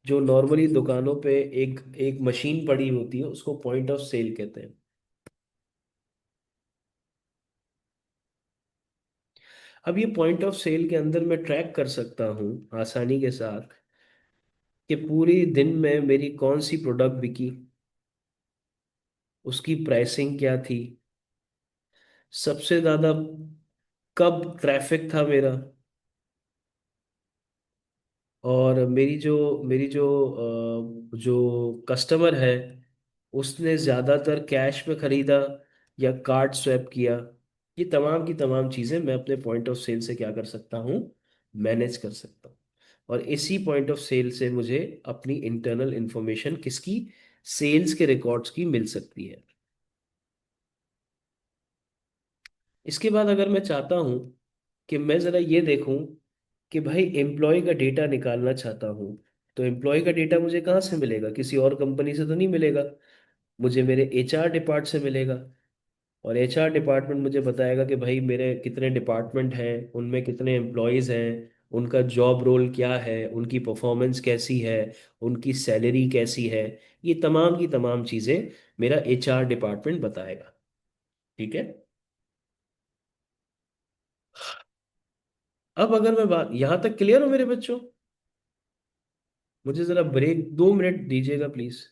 जो नॉर्मली दुकानों पे एक एक मशीन पड़ी होती है उसको पॉइंट ऑफ सेल कहते हैं। अब ये पॉइंट ऑफ सेल के अंदर मैं ट्रैक कर सकता हूँ आसानी के साथ कि पूरी दिन में मेरी कौन सी प्रोडक्ट बिकी, उसकी प्राइसिंग क्या थी, सबसे ज्यादा कब ट्रैफिक था मेरा, और जो कस्टमर है उसने ज़्यादातर कैश में ख़रीदा या कार्ड स्वैप किया। ये तमाम की तमाम चीज़ें मैं अपने पॉइंट ऑफ सेल से क्या कर सकता हूँ, मैनेज कर सकता हूँ। और इसी पॉइंट ऑफ सेल से मुझे अपनी इंटरनल इंफॉर्मेशन किसकी, सेल्स के रिकॉर्ड्स की मिल सकती है। इसके बाद अगर मैं चाहता हूँ कि मैं ज़रा ये देखूँ कि भाई एम्प्लॉय का डेटा निकालना चाहता हूँ, तो एम्प्लॉय का डेटा मुझे कहाँ से मिलेगा, किसी और कंपनी से तो नहीं मिलेगा, मुझे मेरे एचआर डिपार्ट से मिलेगा। और एचआर डिपार्टमेंट मुझे बताएगा कि भाई मेरे कितने डिपार्टमेंट हैं, उनमें कितने एम्प्लॉयज़ हैं, उनका जॉब रोल क्या है, उनकी परफॉर्मेंस कैसी है, उनकी सैलरी कैसी है। ये तमाम की तमाम चीज़ें मेरा एचआर डिपार्टमेंट बताएगा। ठीक है। अब अगर मैं बात, यहाँ तक क्लियर हो मेरे बच्चों? मुझे ज़रा ब्रेक 2 मिनट दीजिएगा प्लीज़।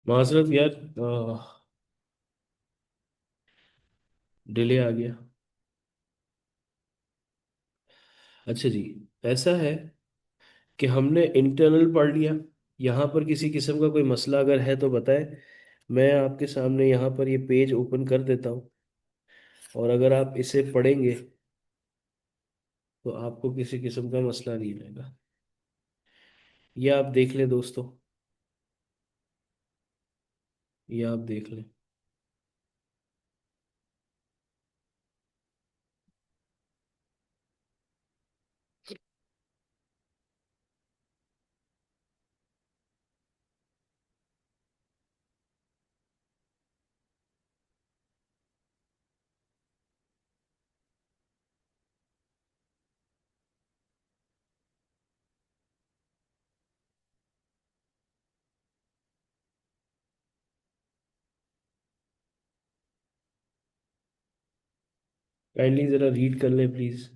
माजरत यार, डिले आ गया। अच्छा जी, ऐसा है कि हमने इंटरनल पढ़ लिया। यहाँ पर किसी किस्म का कोई मसला अगर है तो बताएं। मैं आपके सामने यहाँ पर ये पेज ओपन कर देता हूँ, और अगर आप इसे पढ़ेंगे तो आपको किसी किस्म का मसला नहीं रहेगा। ये आप देख लें दोस्तों, ये आप देख लें। काइंडली ज़रा रीड कर लें प्लीज़।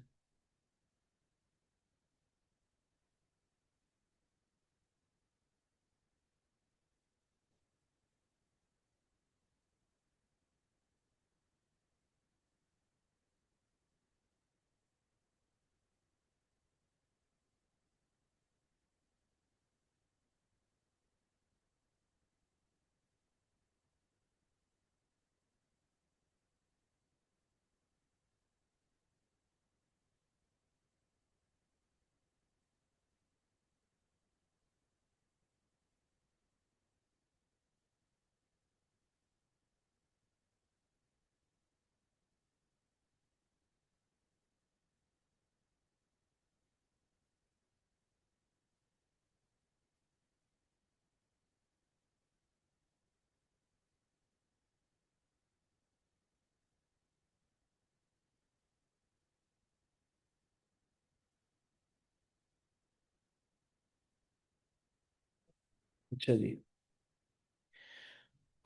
अच्छा जी,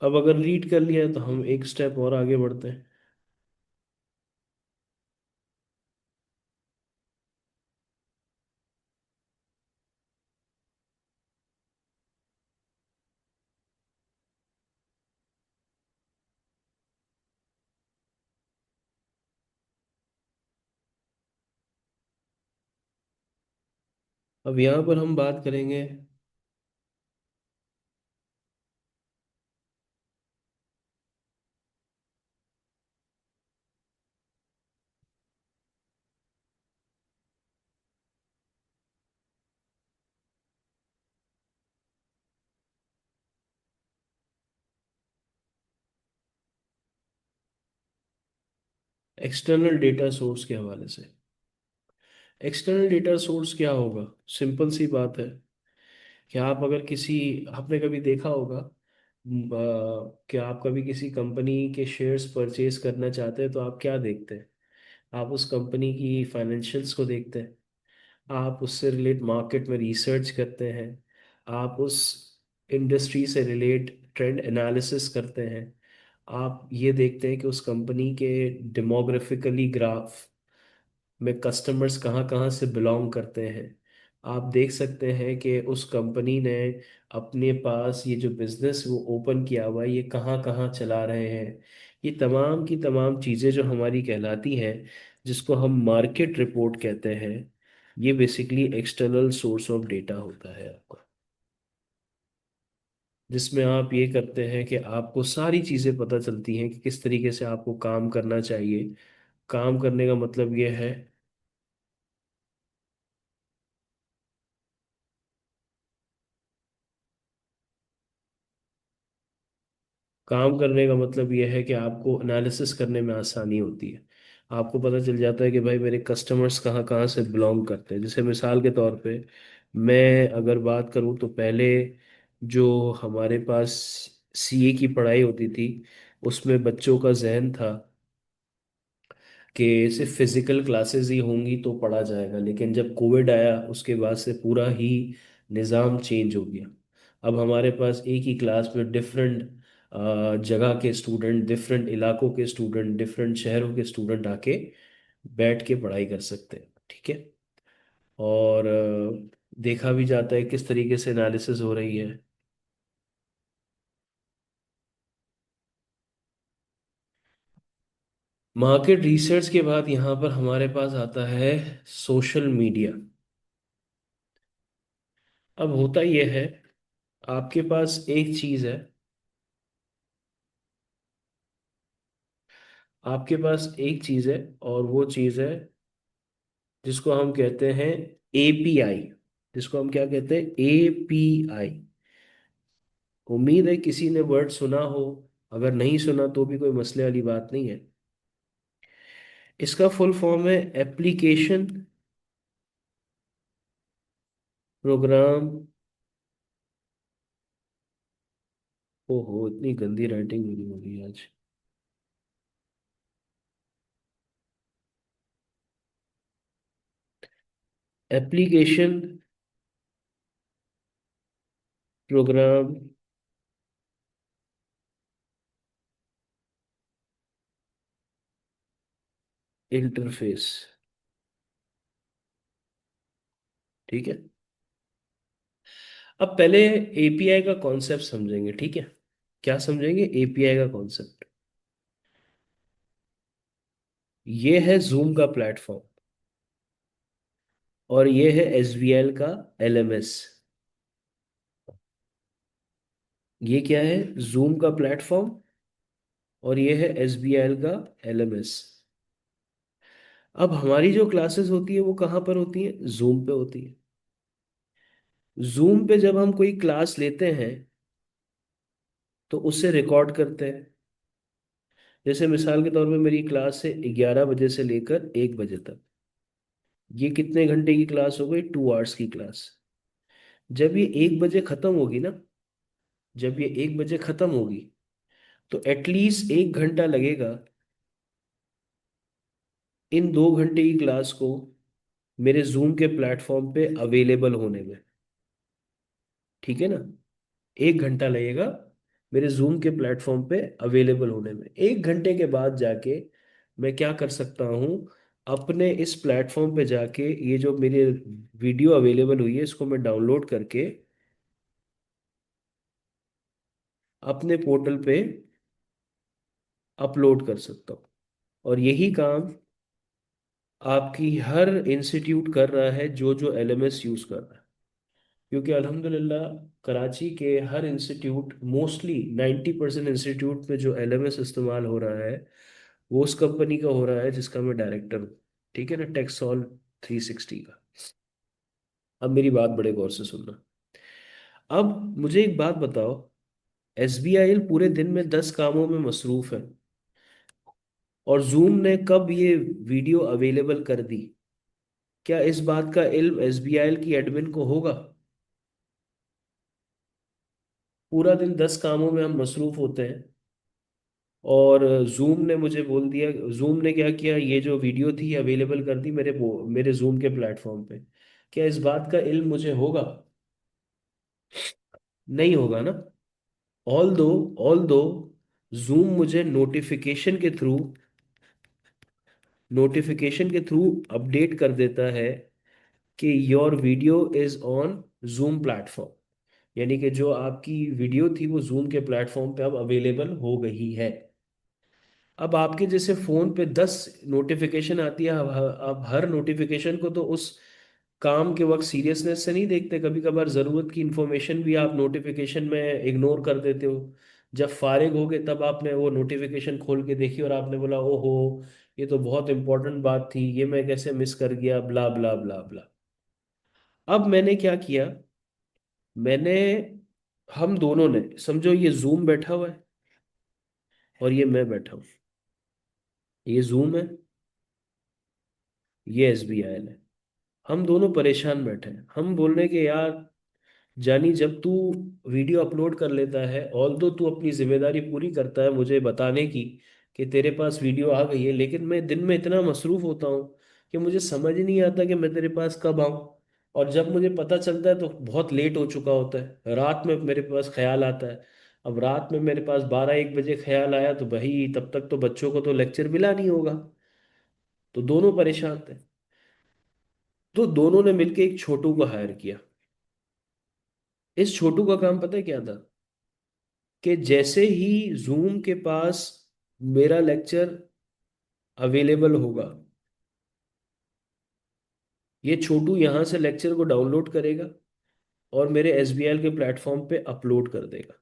अब अगर रीड कर लिया है तो हम एक स्टेप और आगे बढ़ते हैं। अब यहाँ पर हम बात करेंगे एक्सटर्नल डेटा सोर्स के हवाले से। एक्सटर्नल डेटा सोर्स क्या होगा? सिंपल सी बात है कि आप अगर किसी, आपने कभी देखा होगा कि आप कभी किसी कंपनी के शेयर्स परचेज करना चाहते हैं तो आप क्या देखते हैं? आप उस कंपनी की फाइनेंशियल्स को देखते हैं, आप उससे रिलेट मार्केट में रिसर्च करते हैं, आप उस इंडस्ट्री से रिलेट ट्रेंड एनालिसिस करते हैं, आप ये देखते हैं कि उस कंपनी के डेमोग्राफिकली ग्राफ में कस्टमर्स कहाँ कहाँ से बिलोंग करते हैं। आप देख सकते हैं कि उस कंपनी ने अपने पास ये जो बिजनेस वो ओपन किया हुआ है ये कहाँ कहाँ चला रहे हैं। ये तमाम की तमाम चीज़ें जो हमारी कहलाती हैं, जिसको हम मार्केट रिपोर्ट कहते हैं, ये basically external source of data होता है आपका। जिसमें आप ये करते हैं कि आपको सारी चीज़ें पता चलती हैं कि किस तरीके से आपको काम करना चाहिए। काम करने का मतलब ये है, काम करने का मतलब यह है कि आपको एनालिसिस करने में आसानी होती है। आपको पता चल जाता है कि भाई मेरे कस्टमर्स कहाँ कहाँ से बिलोंग करते हैं। जैसे मिसाल के तौर पे मैं अगर बात करूँ तो पहले जो हमारे पास सीए की पढ़ाई होती थी, उसमें बच्चों का जहन था कि सिर्फ फिजिकल क्लासेस ही होंगी तो पढ़ा जाएगा। लेकिन जब कोविड आया उसके बाद से पूरा ही निज़ाम चेंज हो गया। अब हमारे पास एक ही क्लास में डिफरेंट जगह के स्टूडेंट, डिफरेंट इलाकों के स्टूडेंट, डिफरेंट शहरों के स्टूडेंट आके बैठ के पढ़ाई कर सकते हैं। ठीक है। और देखा भी जाता है किस तरीके से एनालिसिस हो रही है। मार्केट रिसर्च के बाद यहाँ पर हमारे पास आता है सोशल मीडिया। अब होता यह है, आपके पास एक चीज है, आपके पास एक चीज है, और वो चीज है जिसको हम कहते हैं एपीआई। जिसको हम क्या कहते हैं? एपीआई। उम्मीद है किसी ने वर्ड सुना हो, अगर नहीं सुना तो भी कोई मसले वाली बात नहीं है। इसका फुल फॉर्म है एप्लीकेशन प्रोग्राम। ओहो, इतनी गंदी राइटिंग मेरी हो गई आज। Application program interface. ठीक है। अब पहले एपीआई का कॉन्सेप्ट समझेंगे, ठीक है? क्या समझेंगे? एपीआई का कॉन्सेप्ट। ये है जूम का प्लेटफॉर्म, और ये है एसबीएल का एलएमएस। ये क्या है? जूम का प्लेटफॉर्म, और ये है एसबीएल का एलएमएस। अब हमारी जो क्लासेस होती है वो कहाँ पर होती है? जूम पे होती है। जूम पे जब हम कोई क्लास लेते हैं तो उससे रिकॉर्ड करते हैं। जैसे मिसाल के तौर पे मेरी क्लास है 11 बजे से लेकर 1 बजे तक। ये कितने घंटे की क्लास हो गई? 2 आवर्स की क्लास। जब ये 1 बजे खत्म होगी ना, जब ये 1 बजे खत्म होगी, तो एटलीस्ट 1 घंटा लगेगा इन 2 घंटे की क्लास को मेरे जूम के प्लेटफॉर्म पे अवेलेबल होने में। ठीक है ना? 1 घंटा लगेगा मेरे जूम के प्लेटफॉर्म पे अवेलेबल होने में। 1 घंटे के बाद जाके मैं क्या कर सकता हूँ? अपने इस प्लेटफॉर्म पे जाके ये जो मेरी वीडियो अवेलेबल हुई है इसको मैं डाउनलोड करके अपने पोर्टल पे अपलोड कर सकता हूँ। और यही काम आपकी हर इंस्टीट्यूट कर रहा है जो जो एलएमएस यूज कर रहा है। क्योंकि अल्हम्दुलिल्लाह कराची के हर इंस्टीट्यूट, मोस्टली 90% इंस्टीट्यूट में जो एलएमएस इस्तेमाल हो रहा है वो उस कंपनी का हो रहा है जिसका मैं डायरेक्टर हूँ। ठीक है ना? टेक्सॉल 360 का। अब मेरी बात बड़े गौर से सुनना। अब मुझे एक बात बताओ, एसबीआई पूरे दिन में 10 कामों में मसरूफ है, और जूम ने कब ये वीडियो अवेलेबल कर दी? क्या इस बात का इल्म एसबीआई की एडमिन को होगा? पूरा दिन 10 कामों में हम मसरूफ होते हैं, और जूम ने मुझे बोल दिया, जूम ने क्या किया, ये जो वीडियो थी अवेलेबल कर दी मेरे जूम के प्लेटफॉर्म पे। क्या इस बात का इल्म मुझे होगा? नहीं होगा ना। ऑल दो जूम मुझे नोटिफिकेशन के थ्रू अपडेट कर देता है कि your video is on zoom platform. यानी कि जो आपकी वीडियो थी वो जूम के प्लेटफॉर्म पे अब अवेलेबल हो गई है। अब आपके जैसे फोन पे 10 नोटिफिकेशन आती है, अब हर नोटिफिकेशन को तो उस काम के वक्त सीरियसनेस से नहीं देखते। कभी कभार जरूरत की इंफॉर्मेशन भी आप नोटिफिकेशन में इग्नोर कर देते हो। जब फारिग हो गए तब आपने वो नोटिफिकेशन खोल के देखी और आपने बोला ओहो, ये तो बहुत इंपॉर्टेंट बात थी, ये मैं कैसे मिस कर गया, ब्ला ब्ला ब्ला ब्ला। अब मैंने क्या किया? मैंने हम दोनों ने, समझो ये जूम बैठा हुआ है और ये मैं बैठा हूँ। ये जूम है, ये एसबीआई है। हम दोनों परेशान बैठे हैं। हम बोल रहे हैं कि यार जानी, जब तू वीडियो अपलोड कर लेता है, ऑल दो तू अपनी जिम्मेदारी पूरी करता है मुझे बताने की कि तेरे पास वीडियो आ गई है, लेकिन मैं दिन में इतना मसरूफ होता हूँ कि मुझे समझ ही नहीं आता कि मैं तेरे पास कब आऊँ। और जब मुझे पता चलता है तो बहुत लेट हो चुका होता है। रात में मेरे पास ख्याल आता है। अब रात में मेरे पास 12-1 बजे ख्याल आया तो भाई तब तक तो बच्चों को तो लेक्चर मिला नहीं होगा। तो दोनों परेशान थे। तो दोनों ने मिलकर एक छोटू को हायर किया। इस छोटू का काम पता है क्या था? कि जैसे ही जूम के पास मेरा लेक्चर अवेलेबल होगा। ये छोटू यहाँ से लेक्चर को डाउनलोड करेगा और मेरे एसबीएल के प्लेटफॉर्म पे अपलोड कर देगा।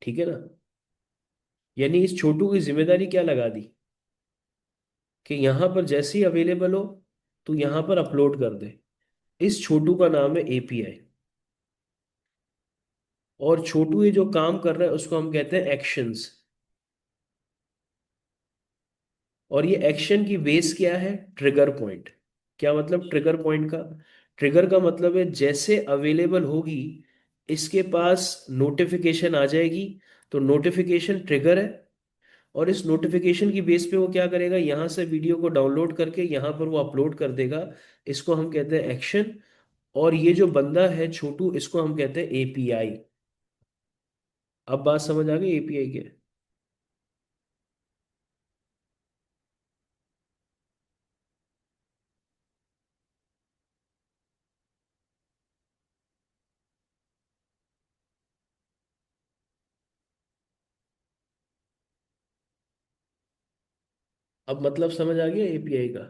ठीक है ना? यानी इस छोटू की जिम्मेदारी क्या लगा दी कि यहाँ पर जैसे ही अवेलेबल हो तो यहाँ पर अपलोड कर दे। इस छोटू का नाम है एपीआई। और छोटू ये जो काम कर रहा है उसको हम कहते हैं एक्शंस। और ये एक्शन की बेस क्या है? Trigger point. क्या मतलब ट्रिगर पॉइंट का? ट्रिगर का मतलब है जैसे अवेलेबल होगी इसके पास नोटिफिकेशन आ जाएगी, तो नोटिफिकेशन ट्रिगर है। और इस नोटिफिकेशन की बेस पे वो क्या करेगा, यहाँ से वीडियो को डाउनलोड करके यहाँ पर वो अपलोड कर देगा। इसको हम कहते हैं एक्शन। और ये जो बंदा है छोटू, इसको हम कहते हैं एपीआई। अब बात समझ आ गई एपीआई के? अब मतलब समझ आ गया एपीआई का?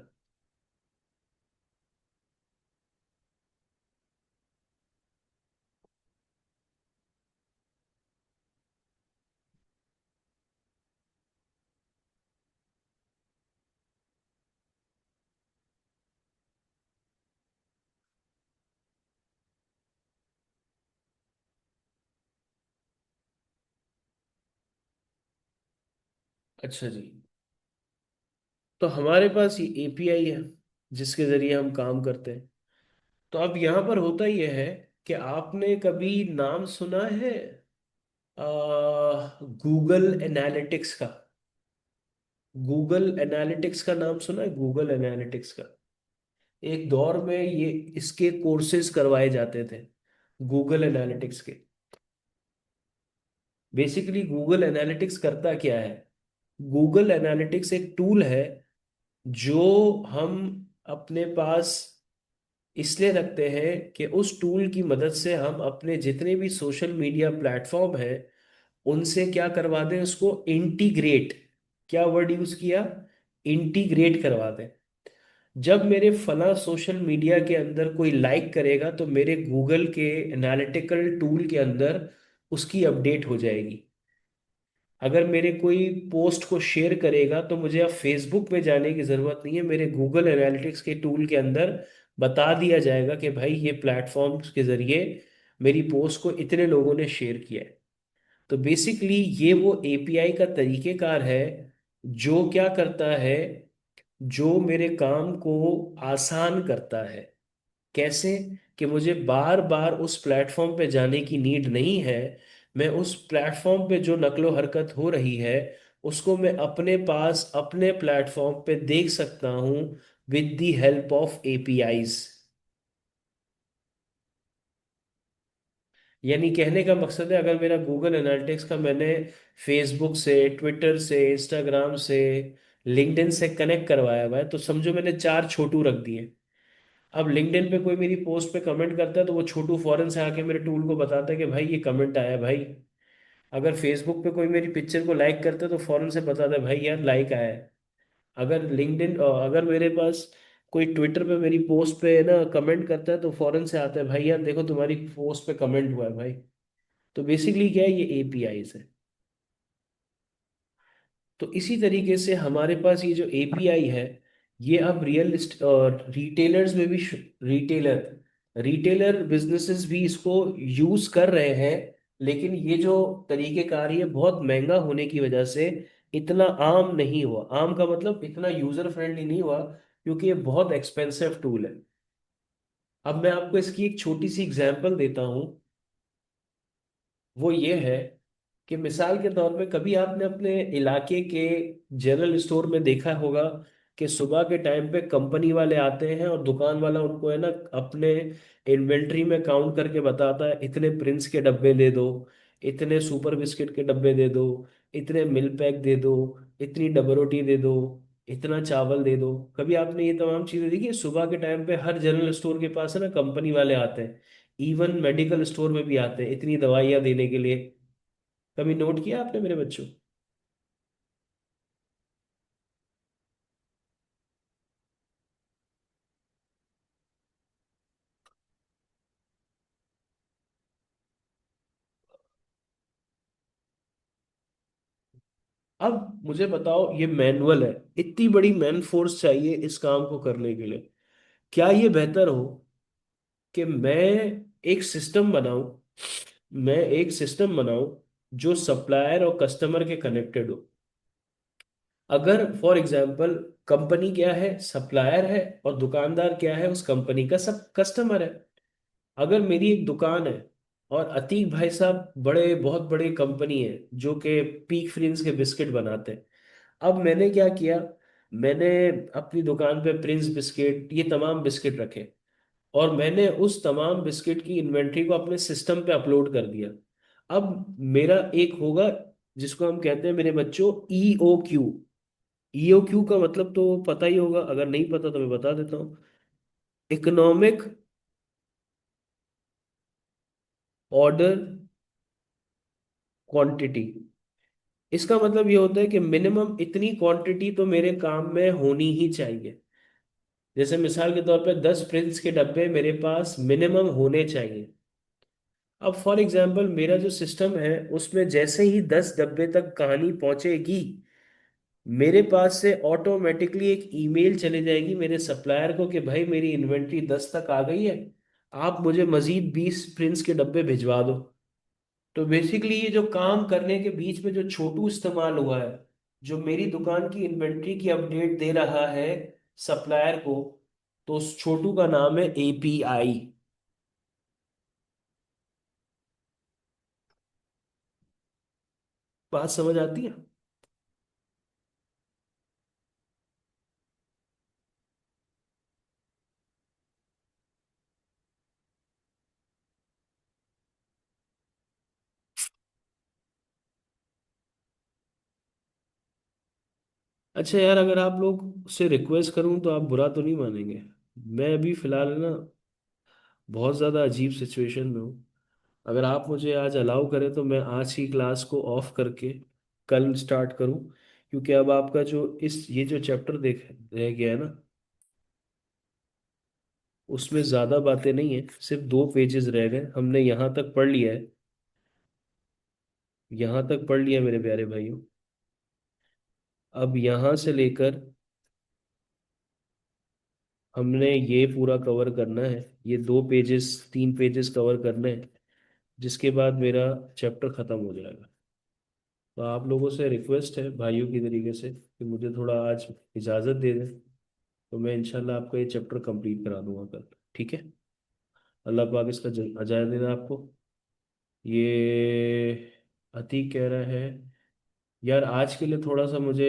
अच्छा जी। तो हमारे पास ये एपीआई है जिसके जरिए हम काम करते हैं। तो अब यहाँ पर होता यह है कि आपने कभी नाम सुना है गूगल एनालिटिक्स का? गूगल एनालिटिक्स का नाम सुना है? गूगल एनालिटिक्स का एक दौर में ये इसके कोर्सेज करवाए जाते थे, गूगल एनालिटिक्स के। बेसिकली गूगल एनालिटिक्स करता क्या है? गूगल एनालिटिक्स एक टूल है जो हम अपने पास इसलिए रखते हैं कि उस टूल की मदद से हम अपने जितने भी सोशल मीडिया प्लेटफॉर्म हैं उनसे क्या करवा दें, उसको इंटीग्रेट। क्या वर्ड यूज किया? इंटीग्रेट करवा दें। जब मेरे फला सोशल मीडिया के अंदर कोई लाइक करेगा तो मेरे गूगल के एनालिटिकल टूल के अंदर उसकी अपडेट हो जाएगी। अगर मेरे कोई पोस्ट को शेयर करेगा तो मुझे अब फेसबुक पे जाने की जरूरत नहीं है, मेरे गूगल एनालिटिक्स के टूल के अंदर बता दिया जाएगा कि भाई ये प्लेटफॉर्म्स के जरिए मेरी पोस्ट को इतने लोगों ने शेयर किया है। तो बेसिकली ये वो एपीआई का तरीकेकार है जो क्या करता है, जो मेरे काम को आसान करता है। कैसे? कि मुझे बार बार उस प्लेटफॉर्म पे जाने की नीड नहीं है। मैं उस प्लेटफॉर्म पे जो नकलो हरकत हो रही है उसको मैं अपने पास अपने प्लेटफॉर्म पे देख सकता हूँ with the help of APIs. यानी कहने का मकसद है अगर मेरा गूगल एनालिटिक्स का मैंने फेसबुक से, ट्विटर से, इंस्टाग्राम से, लिंक्डइन से कनेक्ट करवाया हुआ है तो समझो मैंने चार छोटू रख दिए। अब लिंक्डइन पे कोई मेरी पोस्ट पे कमेंट करता है तो वो छोटू फौरन से आके मेरे टूल को बताता है कि भाई ये कमेंट आया है भाई। अगर फेसबुक पे कोई मेरी पिक्चर को लाइक करता है तो फौरन से बताता है भाई यार लाइक आया है। अगर लिंक्डइन अगर मेरे पास कोई ट्विटर पे मेरी पोस्ट पे ना कमेंट करता है तो फौरन से आता है भाई यार देखो तुम्हारी पोस्ट पे कमेंट हुआ है भाई। तो बेसिकली क्या है, ये एपीआई है। तो इसी तरीके से हमारे पास ये जो एपीआई है ये अब रिटेलर्स में भी, रिटेलर रिटेलर बिजनेसेस भी इसको यूज कर रहे हैं। लेकिन ये जो तरीकेकार है ये बहुत महंगा होने की वजह से इतना आम नहीं हुआ। आम का मतलब इतना यूजर फ्रेंडली नहीं हुआ क्योंकि ये बहुत एक्सपेंसिव टूल है। अब मैं आपको इसकी एक छोटी सी एग्जांपल देता हूँ। वो ये है कि मिसाल के तौर पे कभी आपने अपने इलाके के जनरल स्टोर में देखा होगा कि सुबह के टाइम पे कंपनी वाले आते हैं और दुकान वाला उनको है ना अपने इन्वेंट्री में काउंट करके बताता है इतने प्रिंस के डब्बे दे दो, इतने सुपर बिस्किट के डब्बे दे दो, इतने मिल्क पैक दे दो, इतनी डबल रोटी दे दो, इतना चावल दे दो। कभी आपने ये तमाम चीजें देखी? सुबह के टाइम पे हर जनरल स्टोर के पास है ना कंपनी वाले आते हैं। इवन मेडिकल स्टोर में भी आते हैं इतनी दवाइयाँ देने के लिए। कभी नोट किया आपने मेरे बच्चों? अब मुझे बताओ, ये मैनुअल है, इतनी बड़ी मैन फोर्स चाहिए इस काम को करने के लिए। क्या ये बेहतर हो कि मैं एक सिस्टम बनाऊं, मैं एक सिस्टम बनाऊं जो सप्लायर और कस्टमर के कनेक्टेड हो। अगर फॉर एग्जांपल कंपनी क्या है, सप्लायर है, और दुकानदार क्या है, उस कंपनी का सब कस्टमर है। अगर मेरी एक दुकान है और अतीक भाई साहब बड़े बहुत बड़े कंपनी है जो कि पीक फ्रिंज के बिस्किट बनाते हैं। अब मैंने क्या किया, मैंने अपनी दुकान पे प्रिंस बिस्किट, ये तमाम बिस्किट रखे, और मैंने उस तमाम बिस्किट की इन्वेंट्री को अपने सिस्टम पे अपलोड कर दिया। अब मेरा एक होगा जिसको हम कहते हैं मेरे बच्चों EOQ। EOQ का मतलब तो पता ही होगा, अगर नहीं पता तो मैं बता देता हूँ। Economic order quantity. इसका मतलब ये होता है कि मिनिमम इतनी क्वांटिटी तो मेरे काम में होनी ही चाहिए। जैसे मिसाल के तौर पे 10 प्रिंट्स के डब्बे मेरे पास मिनिमम होने चाहिए। अब फॉर एग्जांपल मेरा जो सिस्टम है उसमें जैसे ही 10 डब्बे तक कहानी पहुंचेगी, मेरे पास से ऑटोमेटिकली एक ईमेल चले जाएगी मेरे सप्लायर को कि भाई मेरी इन्वेंट्री 10 तक आ गई है, आप मुझे मजीद 20 प्रिंट्स के डब्बे भिजवा दो। तो बेसिकली ये जो काम करने के बीच में जो छोटू इस्तेमाल हुआ है, जो मेरी दुकान की इन्वेंट्री की अपडेट दे रहा है सप्लायर को, तो उस छोटू का नाम है API। बात समझ आती है? अच्छा यार, अगर आप लोग से रिक्वेस्ट करूं तो आप बुरा तो नहीं मानेंगे? मैं अभी फिलहाल ना बहुत ज़्यादा अजीब सिचुएशन में हूँ। अगर आप मुझे आज अलाउ करें तो मैं आज की क्लास को ऑफ करके कल स्टार्ट करूं, क्योंकि अब आपका जो इस ये जो चैप्टर देख रह गया है ना, उसमें ज़्यादा बातें नहीं है, सिर्फ 2 पेजेस रह गए, हमने यहाँ तक पढ़ लिया है। यहाँ तक पढ़ लिया मेरे प्यारे भाइयों। अब यहाँ से लेकर हमने ये पूरा कवर करना है, ये 2 पेजेस 3 पेजेस कवर करने हैं, जिसके बाद मेरा चैप्टर ख़त्म हो जाएगा। तो आप लोगों से रिक्वेस्ट है भाइयों की तरीके से कि मुझे थोड़ा आज इजाज़त दे दें, तो मैं इंशाल्लाह आपका ये चैप्टर कंप्लीट करा दूंगा कल। ठीक है? अल्लाह पाक इसका अजाज़त देना आपको। ये अतीक कह रहा है, यार आज के लिए थोड़ा सा मुझे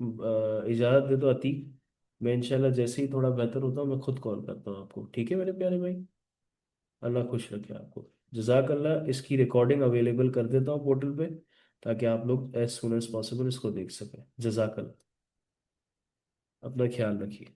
इजाज़त दे दो अतीक। मैं इंशाल्लाह जैसे ही थोड़ा बेहतर होता हूँ मैं खुद कॉल करता हूँ आपको। ठीक है मेरे प्यारे भाई? अल्लाह खुश रखे आपको। जजाक अल्लाह। इसकी रिकॉर्डिंग अवेलेबल कर देता हूँ पोर्टल पे, ताकि आप लोग एज सुन एज पॉसिबल इसको देख सकें। जजाक अल्लाह। अपना ख्याल रखिए।